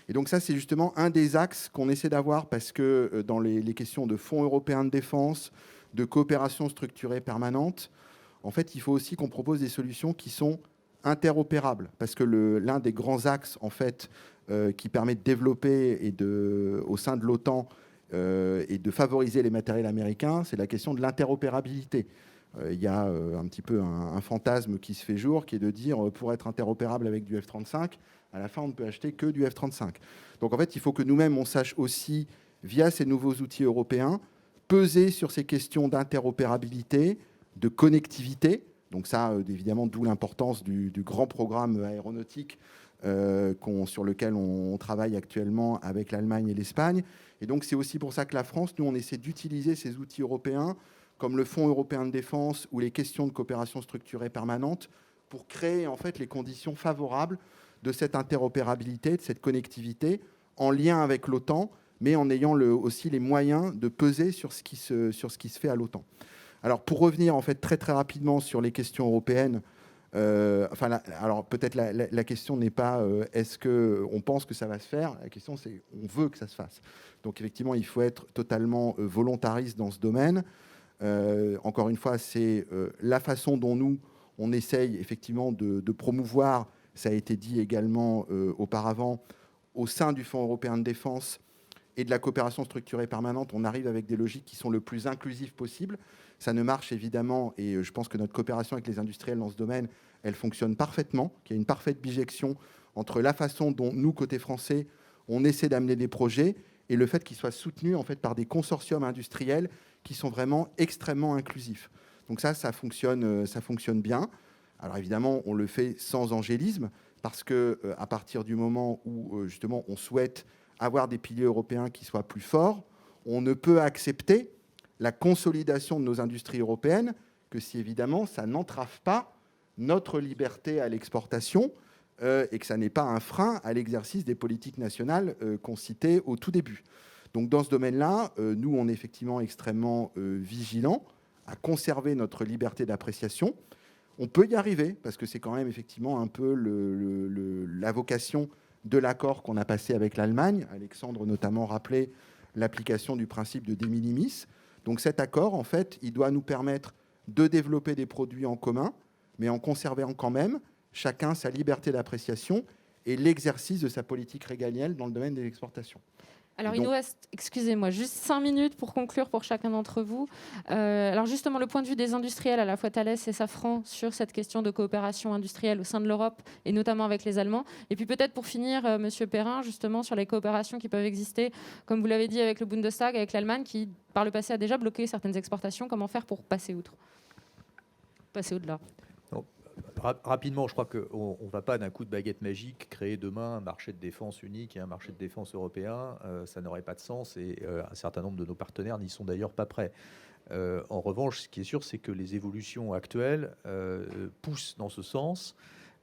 Et donc ça, c'est justement un des axes qu'on essaie d'avoir, parce que dans les questions de fonds européens de défense, de coopération structurée permanente, en fait, il faut aussi qu'on propose des solutions qui sont interopérables, parce que l'un des grands axes en fait, qui permet de développer au sein de l'OTAN et de favoriser les matériels américains, c'est la question de l'interopérabilité. Il y a un petit peu un fantasme qui se fait jour, qui est de dire, pour être interopérable avec du F-35, à la fin, on ne peut acheter que du F-35. Donc, en fait, il faut que nous-mêmes, on sache aussi, via ces nouveaux outils européens, peser sur ces questions d'interopérabilité, de connectivité. Donc ça, évidemment, d'où l'importance du grand programme aéronautique sur lequel on travaille actuellement avec l'Allemagne et l'Espagne. Et donc, c'est aussi pour ça que la France, nous, on essaie d'utiliser ces outils européens, comme le Fonds européen de défense ou les questions de coopération structurée permanente, pour créer, en fait, les conditions favorables de cette interopérabilité, de cette connectivité, en lien avec l'OTAN, mais en ayant aussi les moyens de peser sur ce qui se fait à l'OTAN. Alors, pour revenir en fait très très rapidement sur les questions européennes, alors peut-être la question n'est pas est-ce qu'on pense que ça va se faire, la question c'est on veut que ça se fasse. Donc effectivement, il faut être totalement volontariste dans ce domaine. Encore une fois, c'est la façon dont nous, on essaye effectivement de promouvoir. Ça a été dit également auparavant, au sein du Fonds européen de défense et de la coopération structurée permanente, on arrive avec des logiques qui sont le plus inclusives possible. Ça ne marche évidemment, et je pense que notre coopération avec les industriels dans ce domaine, elle fonctionne parfaitement, qu'il y a une parfaite bijection entre la façon dont nous, côté français, on essaie d'amener des projets et le fait qu'ils soient soutenus en fait, par des consortiums industriels qui sont vraiment extrêmement inclusifs. Donc ça fonctionne bien. Alors évidemment, on le fait sans angélisme, parce qu'à partir du moment où justement on souhaite avoir des piliers européens qui soient plus forts, on ne peut accepter la consolidation de nos industries européennes que si évidemment ça n'entrave pas notre liberté à l'exportation et que ça n'est pas un frein à l'exercice des politiques nationales qu'on citait au tout début. Donc dans ce domaine-là, nous on est effectivement extrêmement vigilants à conserver notre liberté d'appréciation. On peut y arriver, parce que c'est quand même effectivement un peu la vocation de l'accord qu'on a passé avec l'Allemagne. Alexandre notamment rappelait l'application du principe de de minimis. Donc cet accord, en fait, il doit nous permettre de développer des produits en commun, mais en conservant quand même chacun sa liberté d'appréciation et l'exercice de sa politique régalienne dans le domaine des exportations. Alors, Et il donc- nous reste, excusez-moi, juste 5 minutes pour conclure pour chacun d'entre vous. Alors, justement, le point de vue des industriels, à la fois Thales et Safran, sur cette question de coopération industrielle au sein de l'Europe, et notamment avec les Allemands. Et puis, peut-être pour finir, Monsieur Perrin, justement, sur les coopérations qui peuvent exister, comme vous l'avez dit, avec le Bundestag, avec l'Allemagne, qui, par le passé, a déjà bloqué certaines exportations. Comment faire pour passer outre, passer au-delà? Rapidement, je crois qu'on ne va pas d'un coup de baguette magique créer demain un marché de défense unique et un marché de défense européen. Ça n'aurait pas de sens et un certain nombre de nos partenaires n'y sont d'ailleurs pas prêts. En revanche, ce qui est sûr, c'est que les évolutions actuelles poussent dans ce sens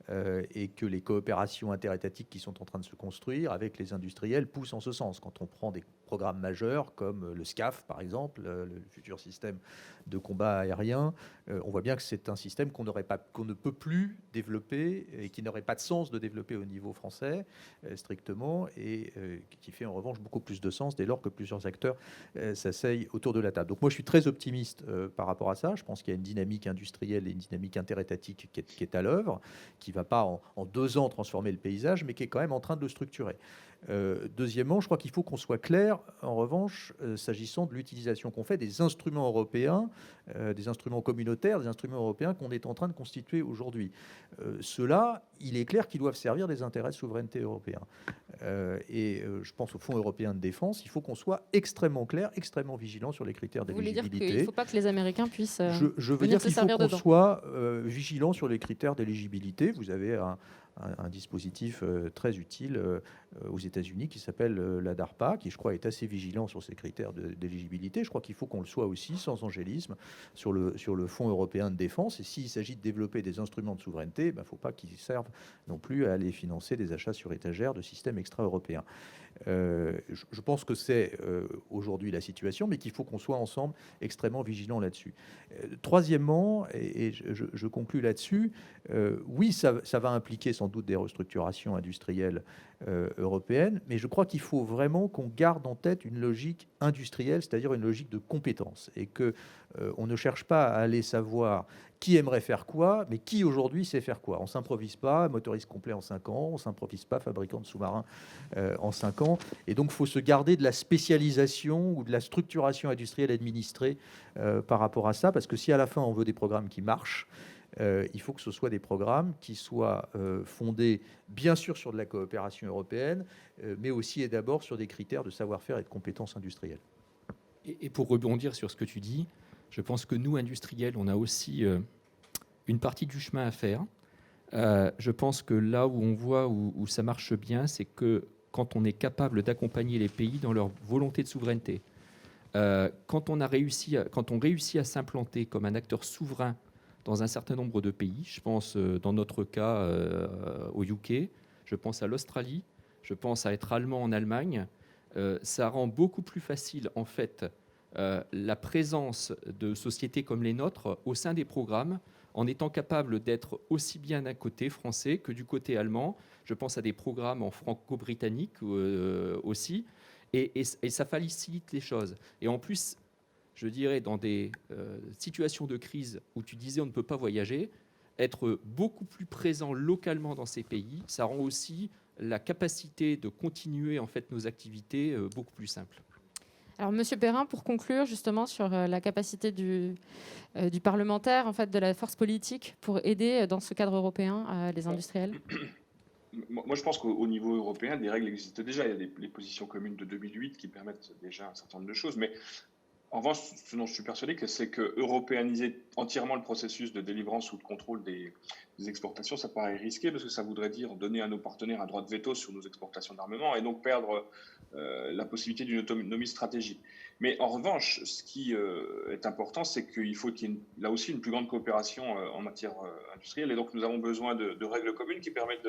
et que les coopérations interétatiques qui sont en train de se construire avec les industriels poussent en ce sens. Quand on prend des programmes majeurs comme le SCAF, par exemple, le futur système de combat aérien, on voit bien que c'est un système qu'on ne peut plus développer et qui n'aurait pas de sens de développer au niveau français strictement et qui fait en revanche beaucoup plus de sens dès lors que plusieurs acteurs s'asseyent autour de la table. Donc moi je suis très optimiste par rapport à ça. Je pense qu'il y a une dynamique industrielle et une dynamique interétatique qui est à l'œuvre, qui ne va pas en 2 ans transformer le paysage, mais qui est quand même en train de le structurer. Deuxièmement, je crois qu'il faut qu'on soit clair, en revanche, s'agissant de l'utilisation qu'on fait des instruments européens, des instruments communautaires, des instruments européens qu'on est en train de constituer aujourd'hui. Ceux-là, il est clair qu'ils doivent servir des intérêts de souveraineté européens. Je pense au Fonds européen de défense, il faut qu'on soit extrêmement clair, extrêmement vigilant sur les critères Vous voulez dire d'éligibilité. qu'il ne faut pas que les Américains puissent Je veux venir dire se qu'il faut servir qu'on dedans. soit vigilant sur les critères d'éligibilité. Vous avez un dispositif très utile aux États-Unis qui s'appelle la DARPA, qui je crois est assez vigilant sur ces critères d'éligibilité. Je crois qu'il faut qu'on le soit aussi, sans angélisme, sur le Fonds européen de défense. Et s'il s'agit de développer des instruments de souveraineté, il ne faut pas qu'ils servent non plus à aller financer des achats sur étagère de systèmes extra-européens. Je pense que c'est aujourd'hui la situation, mais qu'il faut qu'on soit ensemble extrêmement vigilants là-dessus. Troisièmement, et je conclus là-dessus, oui, ça va impliquer sans doute des restructurations industrielles européennes, mais je crois qu'il faut vraiment qu'on garde en tête une logique industrielle, c'est-à-dire une logique de compétence, et que on ne cherche pas à aller savoir qui aimerait faire quoi, mais qui aujourd'hui sait faire quoi. On ne s'improvise pas motoriste complet en 5 ans, on ne s'improvise pas fabricant de sous-marins en 5 ans, et donc il faut se garder de la spécialisation ou de la structuration industrielle administrée par rapport à ça, parce que si à la fin on veut des programmes qui marchent, il faut que ce soit des programmes qui soient fondés bien sûr sur de la coopération européenne, mais aussi et d'abord sur des critères de savoir-faire et de compétences industrielles. Et pour rebondir sur ce que tu dis, je pense que nous, industriels, on a aussi une partie du chemin à faire. Je pense que là où on voit où ça marche bien, c'est que quand on est capable d'accompagner les pays dans leur volonté de souveraineté, quand on réussit à s'implanter comme un acteur souverain dans un certain nombre de pays, je pense dans notre cas au UK, je pense à l'Australie, je pense à être allemand en Allemagne, ça rend beaucoup plus facile en fait la présence de sociétés comme les nôtres au sein des programmes, en étant capable d'être aussi bien d'un côté français que du côté allemand. Je pense à des programmes en franco-britannique aussi, et ça facilite les choses. Et en plus, je dirais, dans des situations de crise où tu disais on ne peut pas voyager, être beaucoup plus présent localement dans ces pays, ça rend aussi la capacité de continuer en fait nos activités beaucoup plus simple. Alors, Monsieur Perrin, pour conclure justement sur la capacité du parlementaire, en fait, de la force politique, pour aider dans ce cadre européen les industriels. Moi, je pense qu'au niveau européen, des règles existent déjà. Il y a les positions communes de 2008 qui permettent déjà un certain nombre de choses. Mais en revanche, ce dont je suis persuadé, c'est que européaniser entièrement le processus de délivrance ou de contrôle des exportations, ça paraît risqué parce que ça voudrait dire donner à nos partenaires un droit de veto sur nos exportations d'armement et donc perdre la possibilité d'une autonomie stratégique. Mais en revanche, ce qui est important, c'est qu'il faut qu'il y ait là aussi une plus grande coopération en matière industrielle. Et donc, nous avons besoin de règles communes qui permettent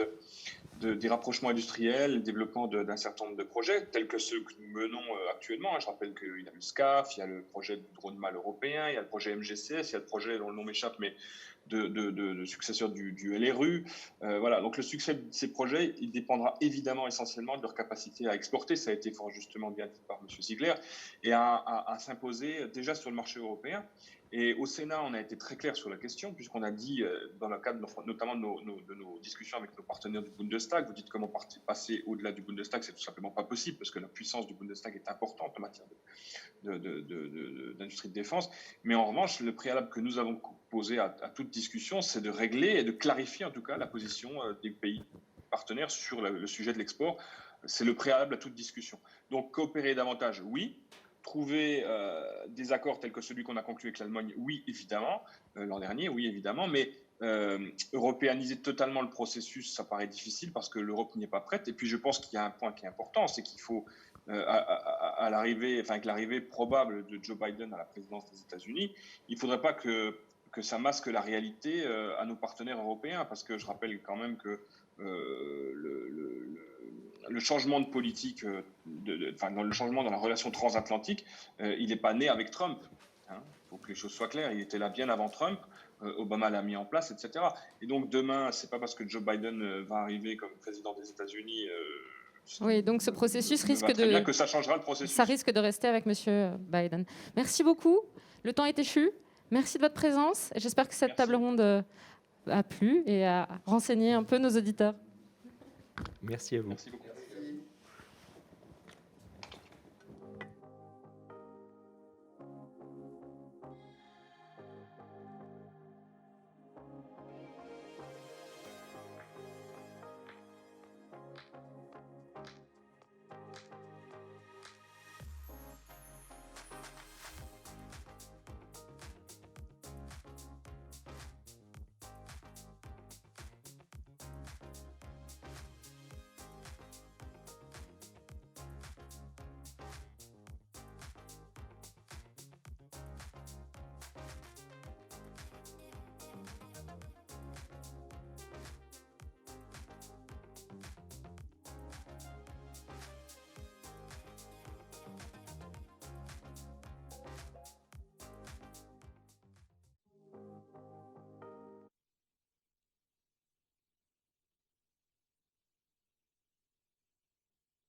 des rapprochements industriels, le développement d'un certain nombre de projets, tels que ceux que nous menons actuellement. Je rappelle qu'il y a le SCAF, il y a le projet de drone MAL européen, il y a le projet MGCS, il y a le projet dont le nom m'échappe, mais de successeur du LRU. Voilà. Donc le succès de ces projets, il dépendra évidemment essentiellement de leur capacité à exporter. Ça a été fort justement bien dit par M. Ziegler. Et à s'imposer déjà sur le marché européen. Et au Sénat, on a été très clair sur la question, puisqu'on a dit, dans le cadre notamment de nos discussions avec nos partenaires du Bundestag, vous dites comment passer au-delà du Bundestag, c'est tout simplement pas possible, parce que la puissance du Bundestag est importante en matière d'industrie de défense. Mais en revanche, le préalable que nous avons posé à toute discussion, c'est de régler et de clarifier en tout cas la position des pays partenaires sur le sujet de l'export. C'est le préalable à toute discussion. Donc coopérer davantage, oui. Trouver des accords tels que celui qu'on a conclu avec l'Allemagne, oui, évidemment, l'an dernier, oui, évidemment, mais européaniser totalement le processus, ça paraît difficile parce que l'Europe n'y est pas prête. Et puis, je pense qu'il y a un point qui est important, c'est qu'il faut, à l'arrivée, enfin, avec l'arrivée probable de Joe Biden à la présidence des États-Unis, il ne faudrait pas que ça masque la réalité à nos partenaires européens, parce que je rappelle quand même que le changement de politique, le changement dans la relation transatlantique, il n'est pas né avec Trump. Il faut que les choses soient claires. Il était là bien avant Trump. Obama l'a mis en place, etc. Et donc demain, c'est pas parce que Joe Biden va arriver comme président des États-Unis. Oui, donc ce processus risque bien que ça changera le processus. Ça risque de rester avec Monsieur Biden. Merci beaucoup. Le temps est échu. Merci de votre présence. J'espère que cette table ronde a plu et a renseigné un peu nos auditeurs. Merci à vous. Merci beaucoup.